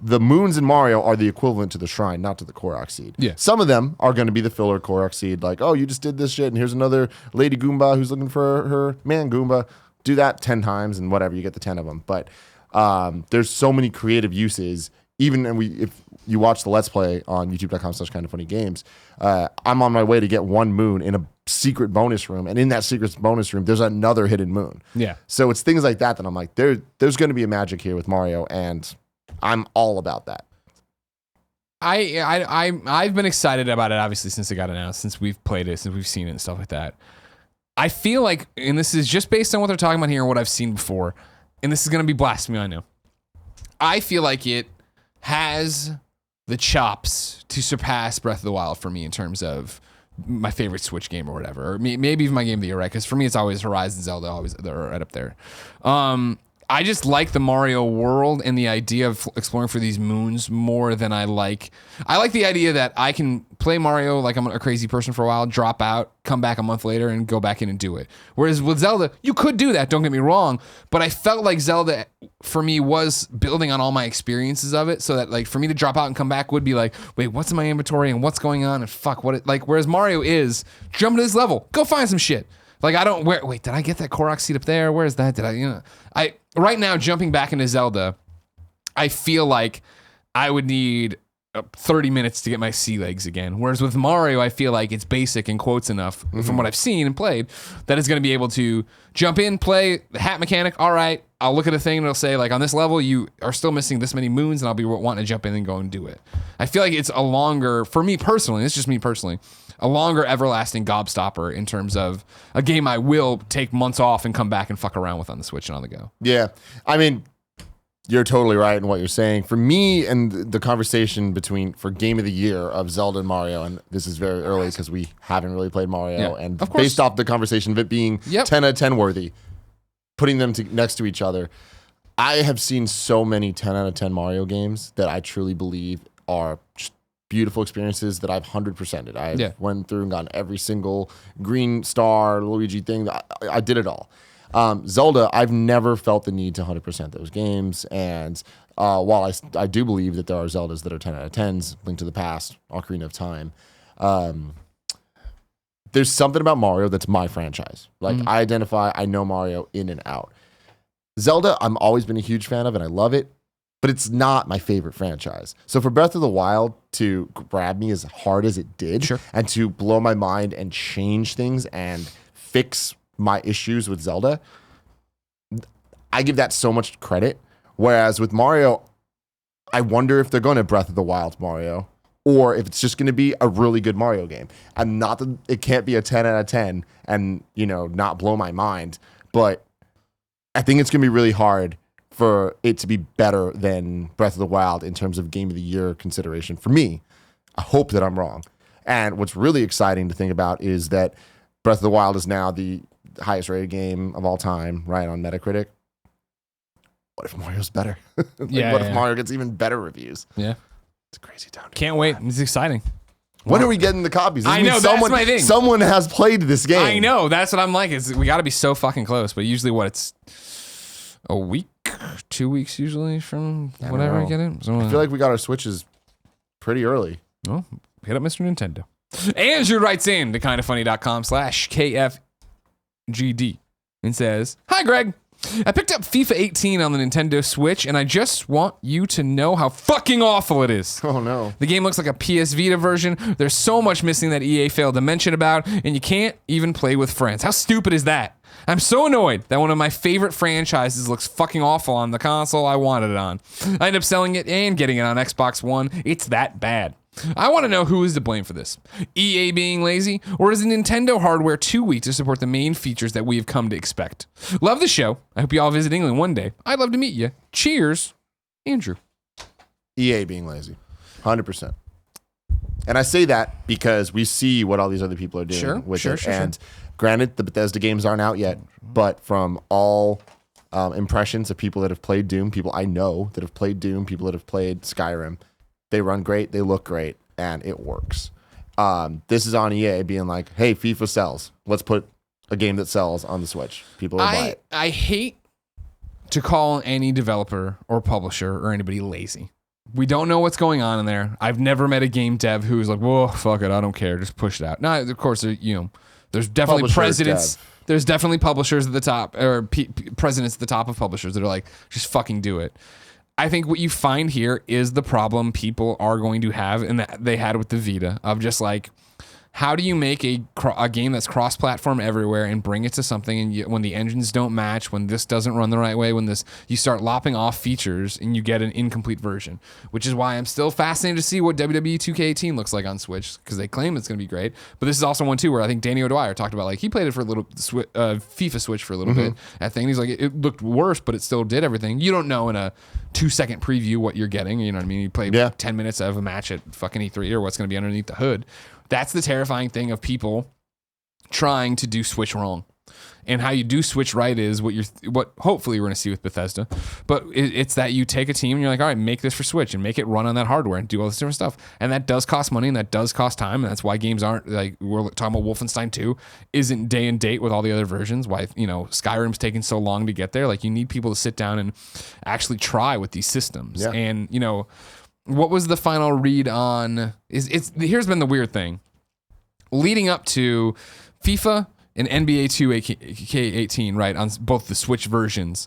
The moons in Mario are the equivalent to the shrine, not to the Korok seed. Yeah. Some of them are going to be the filler Korok seed, like, oh, you just did this shit, and here's another Lady Goomba who's looking for her man Goomba. Do that 10 times, and whatever, you get the 10 of them. But there's so many creative uses. Even if you watch the Let's Play on youtube.com/kindoffunnygames, I'm on my way to get one moon in a secret bonus room, and in that secret bonus room, there's another hidden moon. Yeah. So it's things like that I'm like, there's going to be a magic here with Mario, and I'm all about that. I've been excited about it, obviously, since it got announced, since we've played it, since we've seen it and stuff like that. I feel like, and this is just based on what they're talking about here and what I've seen before, and this is going to be blasphemy, I know. I feel like it has the chops to surpass Breath of the Wild for me in terms of my favorite Switch game or whatever. Or maybe even my game of the year, right? Because for me, it's always Horizon, Zelda, always they're right up there. I just like the Mario world and the idea of exploring for these moons more than I like the idea that I can play Mario like I'm a crazy person for a while, drop out, come back a month later and go back in and do it. Whereas with Zelda, you could do that, don't get me wrong, but I felt like Zelda for me was building on all my experiences of it, so that like for me to drop out and come back would be like, wait, what's in my inventory and what's going on and fuck what it like, whereas Mario is jump to this level, go find some shit. Like I don't wait, did I get that Korok seed up there? Where is that? Right now, jumping back into Zelda, I feel like I would need 30 minutes to get my sea legs again. Whereas with Mario, I feel like it's basic and quotes enough from what I've seen and played that it's going to be able to jump in, play the hat mechanic. All right, I'll look at a thing and it'll say like on this level, you are still missing this many moons, and I'll be wanting to jump in and go and do it. I feel like it's a longer, for me personally, it's just me personally, a longer everlasting gobstopper in terms of a game I will take months off and come back and fuck around with on the Switch and on the go. Yeah. I mean, you're totally right in what you're saying. For me and the conversation for Game of the Year of Zelda and Mario, and this is very early because we haven't really played Mario, and of course, based off the conversation of it being 10 out of 10 worthy, putting them next to each other, I have seen so many 10 out of 10 Mario games that I truly believe are just beautiful experiences that I've 100%ed. I went through and gotten every single green star Luigi thing. I did it all. Zelda, I've never felt the need to 100% those games. And while I do believe that there are Zeldas that are 10 out of 10s, Link to the Past, Ocarina of Time, there's something about Mario that's my franchise. Like, I know Mario in and out. Zelda, I've always been a huge fan of, and I love it, but it's not my favorite franchise. So for Breath of the Wild to grab me as hard as it did, and to blow my mind and change things and fix my issues with Zelda, I give that so much credit. Whereas with Mario, I wonder if they're going to Breath of the Wild Mario, or if it's just going to be a really good Mario game. And not that it can't be a 10 out of 10 and, not blow my mind, but I think it's going to be really hard for it to be better than Breath of the Wild in terms of Game of the Year consideration for me. I hope that I'm wrong. And what's really exciting to think about is that Breath of the Wild is now the highest rated game of all time, right, on Metacritic. What if Mario's better? What if Mario gets even better reviews? Yeah. It's a crazy time. Can't wait. It's exciting. When are we getting the copies? I know, that's my thing. Someone has played this game. I know. That's what I'm like. We got to be so fucking close. But usually it's a week, 2 weeks usually from whenever I get it. So, I feel like we got our Switches pretty early. Well, hit up Mr. Nintendo. Andrew writes in to kindoffunny.com/KFGD and says, "Hi, Greg. I picked up FIFA 18 on the Nintendo Switch, and I just want you to know how fucking awful it is. Oh, no. The game looks like a PS Vita version. There's so much missing that EA failed to mention about, and you can't even play with friends. How stupid is that? I'm so annoyed that one of my favorite franchises looks fucking awful on the console I wanted it on. I ended up selling it and getting it on Xbox One. It's that bad. I want to know who is to blame for this. EA being lazy, or is the Nintendo hardware too weak to support the main features that we have come to expect? Love the show. I hope you all visit England one day. I'd love to meet you. Cheers, Andrew." EA being lazy. 100%. And I say that because we see what all these other people are doing with it. And granted, the Bethesda games aren't out yet, but from all impressions of people that have played Doom, people I know that have played Doom, people that have played Skyrim, they run great, they look great, and it works. This is on EA being like, hey, FIFA sells. Let's put a game that sells on the Switch. People will buy it. I hate to call any developer or publisher or anybody lazy. We don't know what's going on in there. I've never met a game dev who's like, whoa, fuck it, I don't care, just push it out. No, of course, there's definitely presidents. There's definitely publishers at the top, or presidents at the top of publishers that are like, just fucking do it. I think what you find here is the problem people are going to have, and that they had with the Vita, of just like, how do you make a game that's cross-platform everywhere and bring it to something, and when the engines don't match, when this doesn't run the right way, when you start lopping off features and you get an incomplete version, which is why I'm still fascinated to see what WWE 2K18 looks like on Switch, because they claim it's going to be great. But this is also one too where I think Danny O'Dwyer talked about, like, he played it for a little FIFA Switch for a little bit. That thing, he's like, it looked worse, but it still did everything. You don't know in a 2-second preview what you're getting. You know what I mean? You play 10 minutes of a match at fucking E3 or what's going to be underneath the hood. That's the terrifying thing of people trying to do Switch wrong. And how you do Switch right is what hopefully we're going to see with Bethesda. But it's that you take a team and you're like, all right, make this for Switch and make it run on that hardware and do all this different stuff. And that does cost money and that does cost time. And that's why games aren't, like, we're talking about Wolfenstein 2 isn't day and date with all the other versions. Why, Skyrim's taking so long to get there. Like, you need people to sit down and actually try with these systems. Yeah. And, what was the final read on? Here's been the weird thing. Leading up to FIFA and NBA 2K18, right, on both the Switch versions,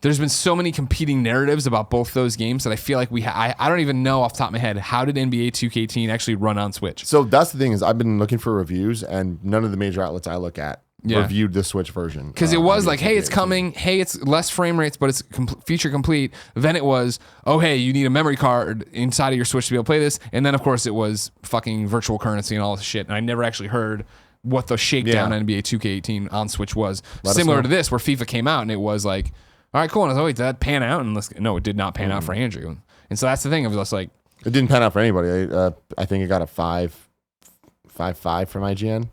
there's been so many competing narratives about both those games that I feel like I don't even know off the top of my head, how did NBA 2K18 actually run on Switch? So that's the thing, is I've been looking for reviews, and none of the major outlets I look at reviewed the Switch version. Because it was like, hey, it's coming. Hey, it's less frame rates, but it's feature complete. Then it was, oh, hey, you need a memory card inside of your Switch to be able to play this. And then, of course, it was fucking virtual currency and all this shit. And I never actually heard what the shakedown NBA 2K18 on Switch was. Similar to this, where FIFA came out and it was like, all right, cool. And I was like, wait, did that pan out? And no, it did not pan out for Andrew. And so that's the thing. It was just like, it didn't pan out for anybody. I think it got a 5.5 from IGN.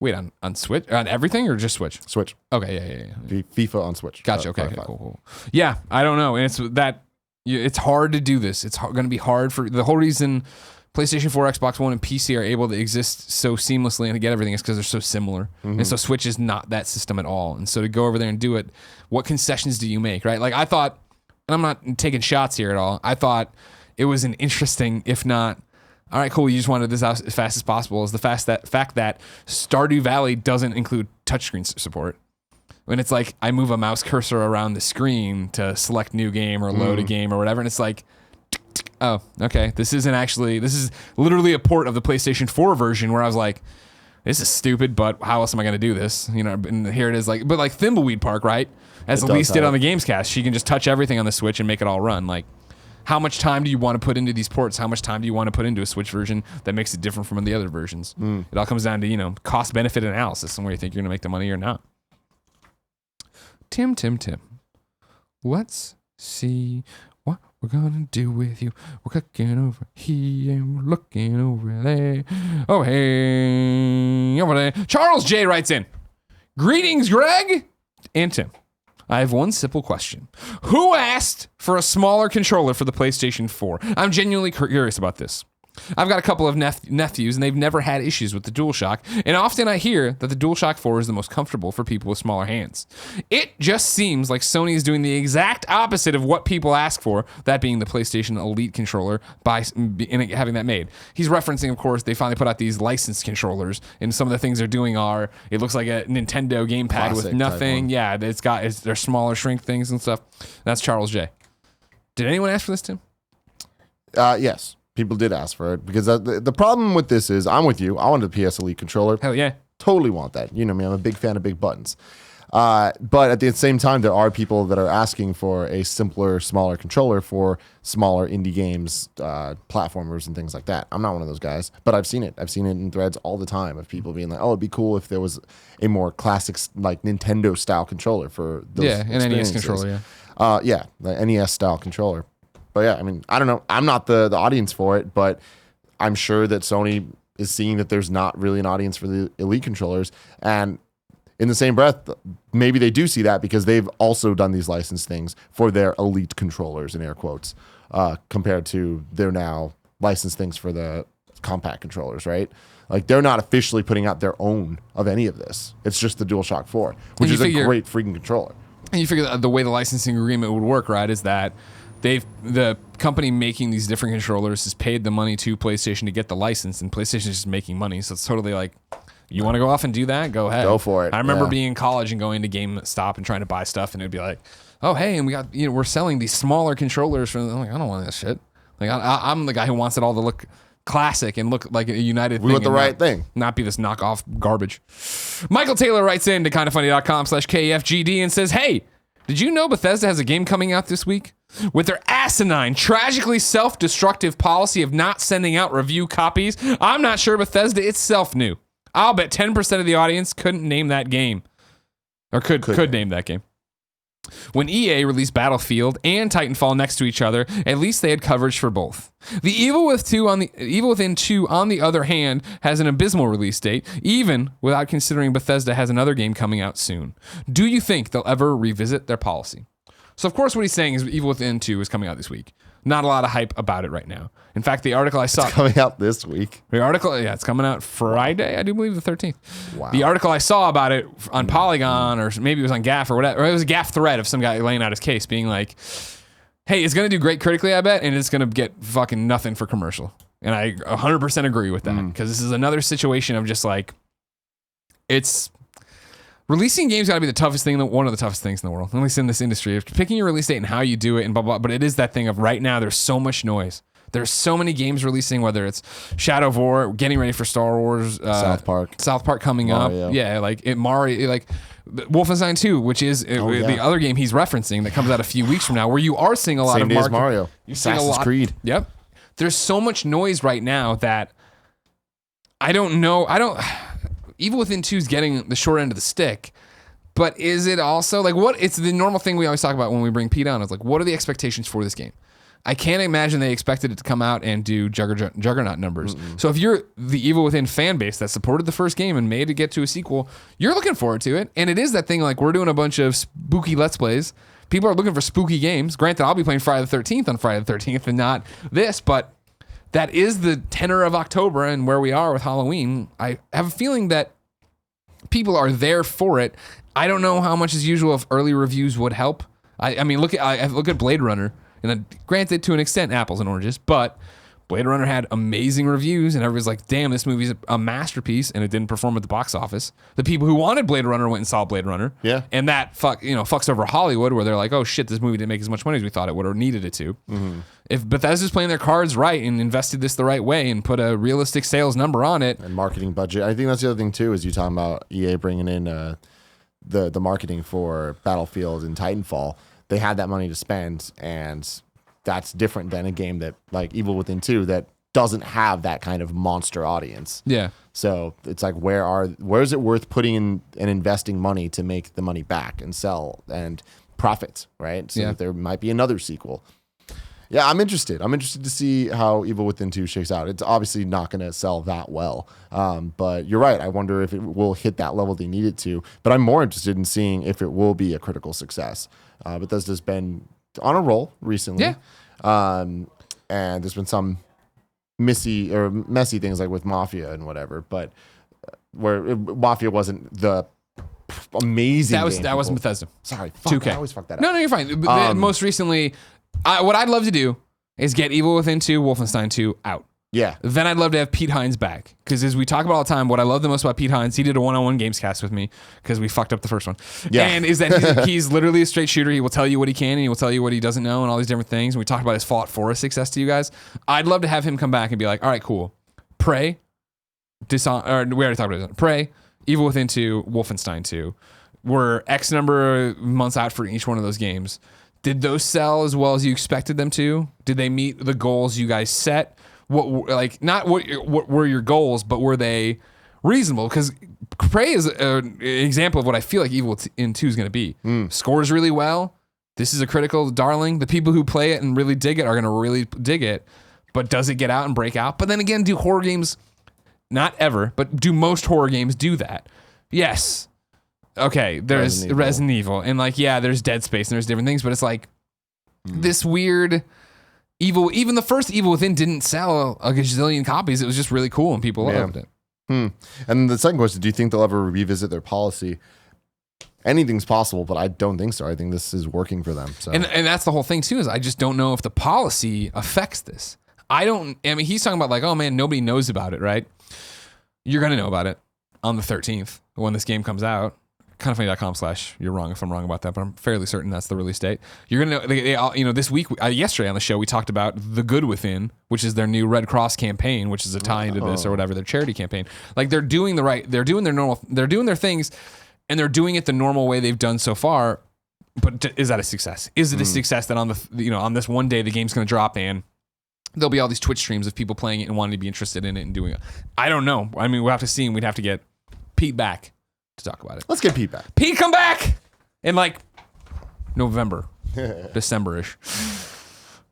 Wait, on Switch? On everything or just Switch? Switch. Okay, yeah. FIFA on Switch. Gotcha, okay, cool. Yeah, I don't know. And it's hard to do this. It's going to be hard for the whole reason PlayStation 4, Xbox One, and PC are able to exist so seamlessly and to get everything is because they're so similar. And so Switch is not that system at all. And so to go over there and do it, what concessions do you make, right? Like I thought, and I'm not taking shots here at all, I thought it was an interesting, if not, all right, cool, you just wanted this out as fast as possible, is the fact that Stardew Valley doesn't include touchscreen support. When it's like I move a mouse cursor around the screen to select new game or load a game or whatever, and it's like, oh, okay, this is literally a port of the PlayStation 4 version where I was like, this is stupid, but how else am I going to do this? You know, and here it is, like, but like Thimbleweed Park, right? As Elise did on the Gamescast, she can just touch everything on the Switch and make it all run. Like, how much time do you want to put into these ports? How much time do you want to put into a Switch version that makes it different from the other versions? It all comes down to, you know, cost-benefit analysis and where you think you're going to make the money or not. Tim. Let's see what we're gonna do with you. We're cooking over here and we're looking over there. Oh, hey, over there. Charles J writes in, greetings, Greg and Tim. I have one simple question. Who asked for a smaller controller for the PlayStation 4? I'm genuinely curious about this. I've got a couple of nephews, and they've never had issues with the DualShock, and often I hear that the DualShock 4 is the most comfortable for people with smaller hands. It just seems like Sony is doing the exact opposite of what people ask for, that being the PlayStation Elite controller, by having that made. He's referencing, of course, they finally put out these licensed controllers, and some of the things they're doing are, it looks like a Nintendo gamepad Classic with nothing. Yeah, they're smaller shrink things and stuff. That's Charles J. Did anyone ask for this, Tim? Yes. People did ask for it because the problem with this is I'm with you. I want a PS Elite controller. Hell yeah. Totally want that. You know me, I'm a big fan of big buttons. But at the same time, there are people that are asking for a simpler, smaller controller for smaller indie games, platformers and things like that. I'm not one of those guys, but I've seen it. I've seen it in threads all the time of people being like, oh, it'd be cool if there was a more classic, like Nintendo style controller for those an NES controller, yeah, the NES style controller. But yeah, I mean, I don't know. I'm not the audience for it, but I'm sure that Sony is seeing that there's not really an audience for the Elite controllers. And in the same breath, maybe they do see that because they've also done these licensed things for their Elite controllers, in air quotes, compared to their now licensed things for the compact controllers, right? Like, they're not officially putting out their own of any of this. It's just the DualShock 4, which is a great freaking controller. And you figure that the way the licensing agreement would work, right, is that the company making these different controllers has paid the money to PlayStation to get the license, and PlayStation is just making money. So it's totally like, you want to go off and do that? Go ahead. Go for it. I remember being in college and going to GameStop and trying to buy stuff, and it'd be like, oh, hey, and we got, you know, we're selling these smaller controllers for. I'm like, I don't want that shit. Like, I'm the guy who wants it all to look classic and look like a united thing. We want the right thing. Not be this knockoff garbage. Michael Taylor writes in to kindafunny.com/KFGD and says, hey, did you know Bethesda has a game coming out this week? With their asinine, tragically self-destructive policy of not sending out review copies, I'm not sure Bethesda itself knew. I'll bet 10% of the audience couldn't name that game. Or could name that game. When EA released Battlefield and Titanfall next to each other, at least they had coverage for both. The Evil Within 2, on the other hand, has an abysmal release date, even without considering Bethesda has another game coming out soon. Do you think they'll ever revisit their policy? So, of course, what he's saying is Evil Within 2 is coming out this week. Not a lot of hype about it right now. In fact, the article I saw... It's coming out this week. The article, yeah, it's coming out Friday, I do believe, the 13th. Wow. The article I saw about it on Polygon, or maybe it was on GAF or whatever, or it was a GAF thread of some guy laying out his case, being like, hey, it's going to do great critically, I bet, and it's going to get fucking nothing for commercial. And I 100% agree with that, because this is another situation of just like, it's... Releasing games got to be the toughest thing, one of the toughest things in the world, at least in this industry. Picking your release date and how you do it and blah, blah, but it is that thing of right now, there's so much noise. There's so many games releasing, whether it's Shadow of War, getting ready for Star Wars, South Park coming Mario. up. Yeah, like Mario, like Wolfenstein 2, which is the other game he's referencing that comes out a few weeks from now, where you are seeing a lot Same of day as Mario. Assassin's Creed. Yep. There's so much noise right now that I don't know. Evil Within 2 is getting the short end of the stick. But is it also like what? It's the normal thing we always talk about when we bring Pete on. It's like, what are the expectations for this game? I can't imagine they expected it to come out and do juggernaut numbers. So if you're the Evil Within fan base that supported the first game and made it get to a sequel, you're looking forward to it. And it is that thing like we're doing a bunch of spooky Let's Plays. People are looking for spooky games. Granted, I'll be playing Friday the 13th on Friday the 13th and not this, but that is the tenor of October and where we are with Halloween. I have a feeling that people are there for it. I don't know how much as usual if early reviews would help. I mean, look at Blade Runner, and granted to an extent, apples and oranges, but Blade Runner had amazing reviews, and everybody's like, damn, this movie's a masterpiece, and it didn't perform at the box office. The people who wanted Blade Runner went and saw Blade Runner. Yeah. And that fucks over Hollywood, where they're like, oh shit, this movie didn't make as much money as we thought it would or needed it to. Mm-hmm. If Bethesda's playing their cards right and invested this the right way and put a realistic sales number on it. And marketing budget. I think that's the other thing too, is you talking about EA bringing in the marketing for Battlefield and Titanfall. They had that money to spend, and that's different than a game that like Evil Within 2 that doesn't have that kind of monster audience. Yeah. So it's like, where is it worth putting in and investing money to make the money back and sell and profit, right? So that there might be another sequel. Yeah, I'm interested. I'm interested to see how Evil Within 2 shakes out. It's obviously not going to sell that well, but you're right. I wonder if it will hit that level they need it to. But I'm more interested in seeing if it will be a critical success. Bethesda's been on a roll recently. Yeah. And there's been some messy things like with Mafia and whatever, but where Mafia wasn't the amazing. That wasn't Bethesda. Sorry, 2K. I always fuck that up. No, you're fine. Most recently, what I'd love to do is get Evil Within 2, Wolfenstein 2 out. Yeah. Then I'd love to have Pete Hines back, because as we talk about all the time, what I love the most about Pete Hines, he did a one-on-one games cast with me because we fucked up the first one. Yeah. And is that he's literally a straight shooter. He will tell you what he can, and he will tell you what he doesn't know, and all these different things. And we talked about his Fallout 4 success to you guys. I'd love to have him come back and be like, all right, cool. Prey, we already talked about it. Prey, Evil Within 2, Wolfenstein 2. We're X number of months out for each one of those games. Did those sell as well as you expected them to? Did they meet the goals you guys set? Not what were your goals, but were they reasonable? Because Prey is an example of what I feel like Evil Within 2 is going to be. Scores really well. This is a critical darling. The people who play it and really dig it are going to really dig it. But does it get out and break out? But then again, do horror games, not ever, but do most horror games do that? Yes. Okay, there's Resident Evil. And there's Dead Space and there's different things, but it's like this weird Evil. Even the first Evil Within didn't sell a gazillion copies. It was just really cool and people loved it. And the second question, do you think they'll ever revisit their policy? Anything's possible, but I don't think so. I think this is working for them. So. And that's the whole thing too, is I just don't know if the policy affects this. He's talking about like, oh man, nobody knows about it, right? You're going to know about it on the 13th when this game comes out. Kindoffunny.com/you're wrong if I'm wrong about that, but I'm fairly certain that's the release date. You're gonna know, this week, yesterday on the show, we talked about The Good Within, which is their new Red Cross campaign, which is a tie into this or whatever, their charity campaign. Like they're doing they're doing their things, and they're doing it the normal way they've done so far. But is that a success? Is it a success that on this one day the game's gonna drop and there'll be all these Twitch streams of people playing it and wanting to be interested in it and doing it? I don't know. I mean, we'll have to see, and we'd have to get Pete back to talk about it. Let's get Pete back. Pete, come back in November, December-ish.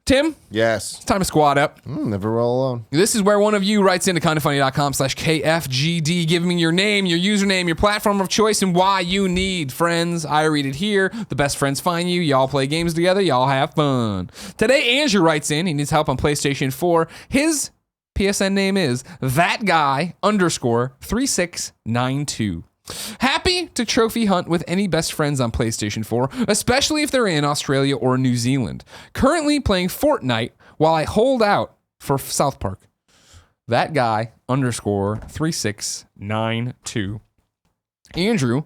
Tim? Yes. It's time to squad up. Never roll alone. This is where one of you writes into kindoffunny.com/KFGD, giving me your name, your username, your platform of choice, and why you need friends. I read it here. The best friends find you. Y'all play games together. Y'all have fun. Today, Andrew writes in. He needs help on PlayStation 4. His PSN name is thatguy_3692. Happy to trophy hunt with any best friends on PlayStation 4, especially if they're in Australia or New Zealand. Currently playing Fortnite while I hold out for South Park. That guy _3692. Andrew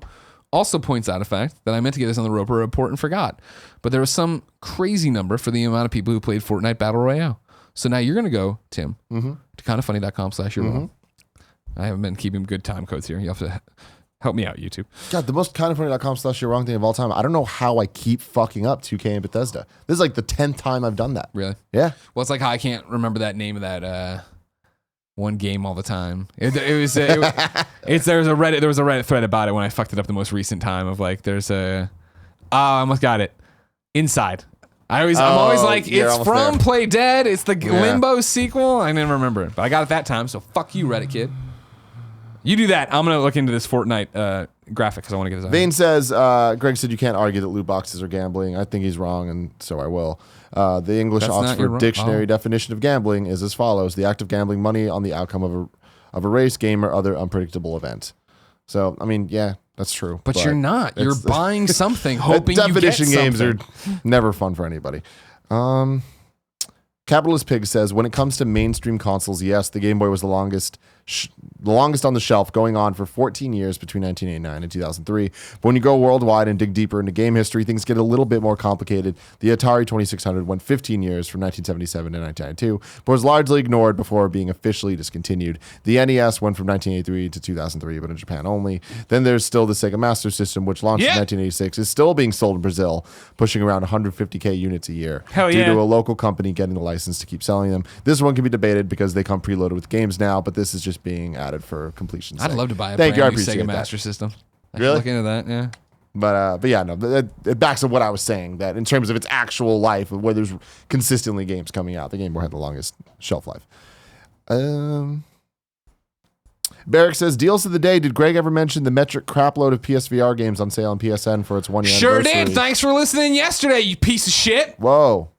also points out a fact that I meant to get this on the Roper report and forgot, but there was some crazy number for the amount of people who played Fortnite Battle Royale. So now you're going to go, Tim, to kindoffunny.com/you're wrong. I haven't been keeping good time codes here. You have to help me out, YouTube. God, the most kindoffunny.com/you're wrong thing of all time. I don't know how I keep fucking up 2K and Bethesda. This is like the 10th time I've done that. Really? Yeah. Well, it's like how I can't remember that name of that one game all the time. There was a Reddit thread about it when I fucked it up the most recent time of like I almost got it. Inside. I'm always like, it's from there. Play Dead. It's the Limbo sequel. I never remember it, but I got it that time. So fuck you, Reddit kid. You do that. I'm gonna look into this Fortnite graphic because I want to get this out. Vane says, Greg said you can't argue that loot boxes are gambling. I think he's wrong, and so I will. The English That's not Oxford your Dictionary definition of gambling is as follows: the act of gambling money on the outcome of a race, game, or other unpredictable event. So, I mean, yeah, that's true. But you're not. You're buying something, hoping you get definition games are something. never fun for anybody. Capitalist Pig says, when it comes to mainstream consoles, yes, the Game Boy was the longest on the shelf, going on for 14 years between 1989 and 2003. But when you go worldwide and dig deeper into game history, things get a little bit more complicated. The Atari 2600 went 15 years from 1977 to 1992, but was largely ignored before being officially discontinued. The NES went from 1983 to 2003, but in Japan only. Then there's still the Sega Master System, which launched in 1986, is still being sold in Brazil, pushing around 150K units a year. Due to a local company getting the license to keep selling them. This one can be debated because they come preloaded with games now, but this is just being added for completion's sake. I'd love to buy a brand new Sega Master System. I should look into that, yeah. But yeah, no, it backs up what I was saying, that in terms of its actual life, where there's consistently games coming out, the Game Boy had the longest shelf life. Barrick says, deals of the day. Did Greg ever mention the metric crapload of PSVR games on sale on PSN for its 1 year Sure anniversary? did. Thanks for listening yesterday, you piece of shit. Whoa.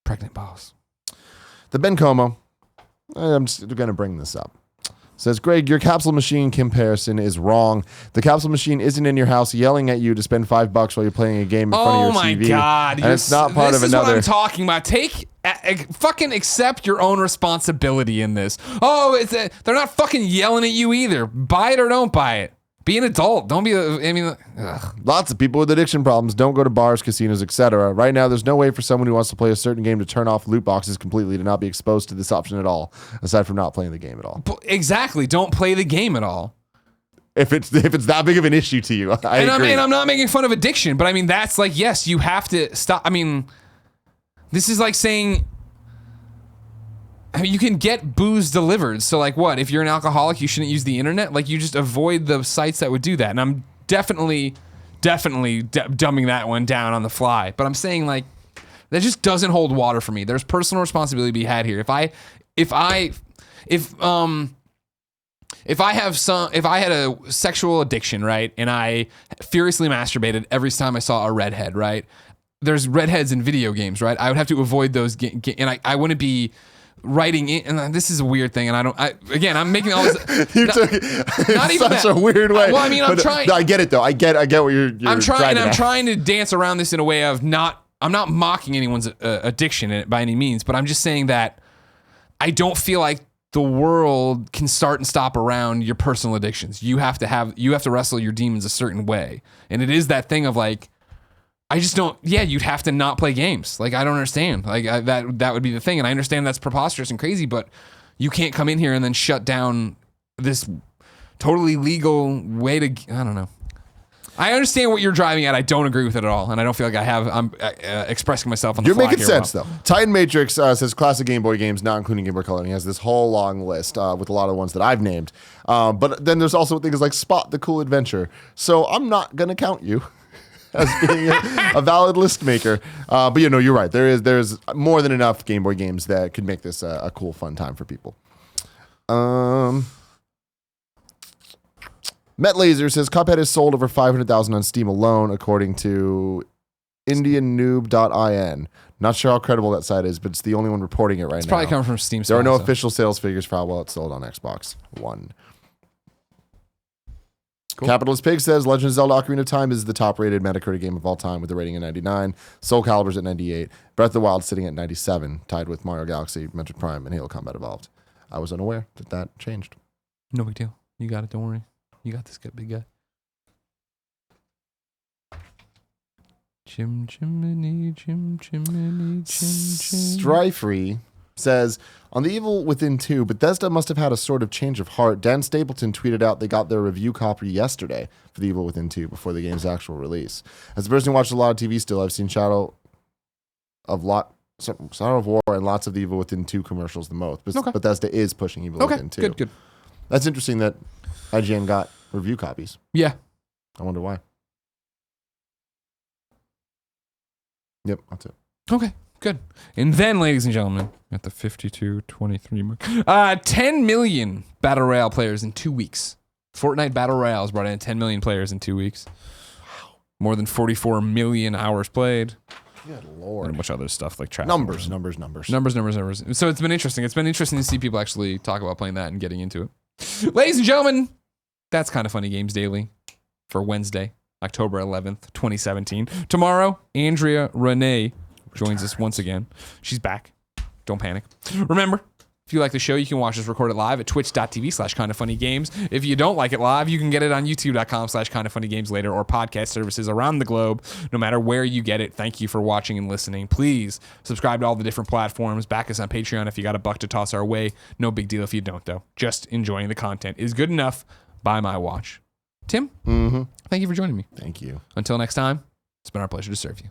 Pregnant boss. The Ben Como, I'm just going to bring this up. Says, Greg, your capsule machine comparison is wrong. The capsule machine isn't in your house yelling at you to spend $5 while you're playing a game in front of your TV. Oh my God. And it's not part of another. This is what I'm talking about. Fucking accept your own responsibility in this. Oh, they're not fucking yelling at you either. Buy it or don't buy it. Be an adult. Don't be, ugh. Lots of people with addiction problems don't go to bars, casinos, etc. Right now, there's no way for someone who wants to play a certain game to turn off loot boxes completely to not be exposed to this option at all, aside from not playing the game at all. Exactly. Don't play the game at all. If it's that big of an issue to you, I agree. I'm not making fun of addiction, but I mean, that's like, yes, you have to stop. I mean, this is like saying, you can get booze delivered. So like what? If you're an alcoholic, you shouldn't use the internet? Like you just avoid the sites that would do that. And I'm definitely dumbing that one down on the fly. But I'm saying like, that just doesn't hold water for me. There's personal responsibility to be had here. If I had a sexual addiction, right, and I furiously masturbated every time I saw a redhead, right? There's redheads in video games, right? I would have to avoid those, and I wouldn't be writing in, and this is a weird thing, and I'm making all this. You took it not even such a weird way. Well, I mean, I'm trying. No, I get it though. I get what you're. I'm trying to dance around this in a way of not. I'm not mocking anyone's addiction by any means, but I'm just saying that I don't feel like the world can start and stop around your personal addictions. You have to wrestle your demons a certain way, and it is that thing of like. I just don't. Yeah, you'd have to not play games. Like I don't understand. Like that would be the thing, and I understand that's preposterous and crazy, but you can't come in here and then shut down this totally legal way to. I don't know. I understand what you're driving at. I don't agree with it at all, and I don't feel like I'm expressing myself on the fly. You're making sense though. Titan Matrix says classic Game Boy games, not including Game Boy Color. And he has this whole long list with a lot of the ones that I've named. But then there's also things like Spot the Cool Adventure. So I'm not gonna count you as being a valid list maker. But you're right. There's more than enough Game Boy games that could make this a cool, fun time for people. Met Laser says Cuphead has sold over 500,000 on Steam alone, according to IndianNoob.in. Not sure how credible that site is, but it's the only one reporting it right now. It's probably coming from Steam. There are no official sales figures for how well it's sold on Xbox One. Cool. Capitalist Pig says Legend of Zelda Ocarina of Time is the top-rated Metacritic game of all time with a rating of 99. Soul Calibur's at 98. Breath of the Wild sitting at 97, tied with Mario Galaxy, Metroid Prime, and Halo Combat Evolved. I was unaware that changed. No big deal. You got it. Don't worry. You got this, big guy. Chim chimney, chim chimney, chim chim. Stryfree says, on The Evil Within 2, Bethesda must have had a sort of change of heart. Dan Stapleton tweeted out they got their review copy yesterday for The Evil Within 2 before the game's actual release. As a person who watches a lot of TV still, I've seen Shadow of War and lots of The Evil Within 2 commercials the most. But Bethesda is pushing Evil Within 2. Good. That's interesting that IGN got review copies. Yeah. I wonder why. Yep, that's it. Okay. Good. And then, ladies and gentlemen, at the 52-23 mark, 10 million Battle Royale players in 2 weeks. Fortnite Battle Royale has brought in 10 million players in 2 weeks. Wow. More than 44 million hours played. Good Lord. And a bunch of other stuff like traffic. Numbers. So it's been interesting. It's been interesting to see people actually talk about playing that and getting into it. Ladies and gentlemen, that's Kind of Funny Games Daily for Wednesday, October 11th, 2017. Tomorrow, Andrea Renee joins us once again. She's back. Don't panic. Remember, if you like the show, you can watch us record it live at twitch.tv/kindoffunnygames. If you don't like it live, you can get it on youtube.com/kindoffunnygames later or podcast services around the globe. No matter where you get it, thank you for watching and listening. Please subscribe to all the different platforms. Back us on Patreon if you got a buck to toss our way. No big deal if you don't, though. Just enjoying the content is good enough by my watch. Tim, thank you for joining me. Thank you. Until next time, it's been our pleasure to serve you.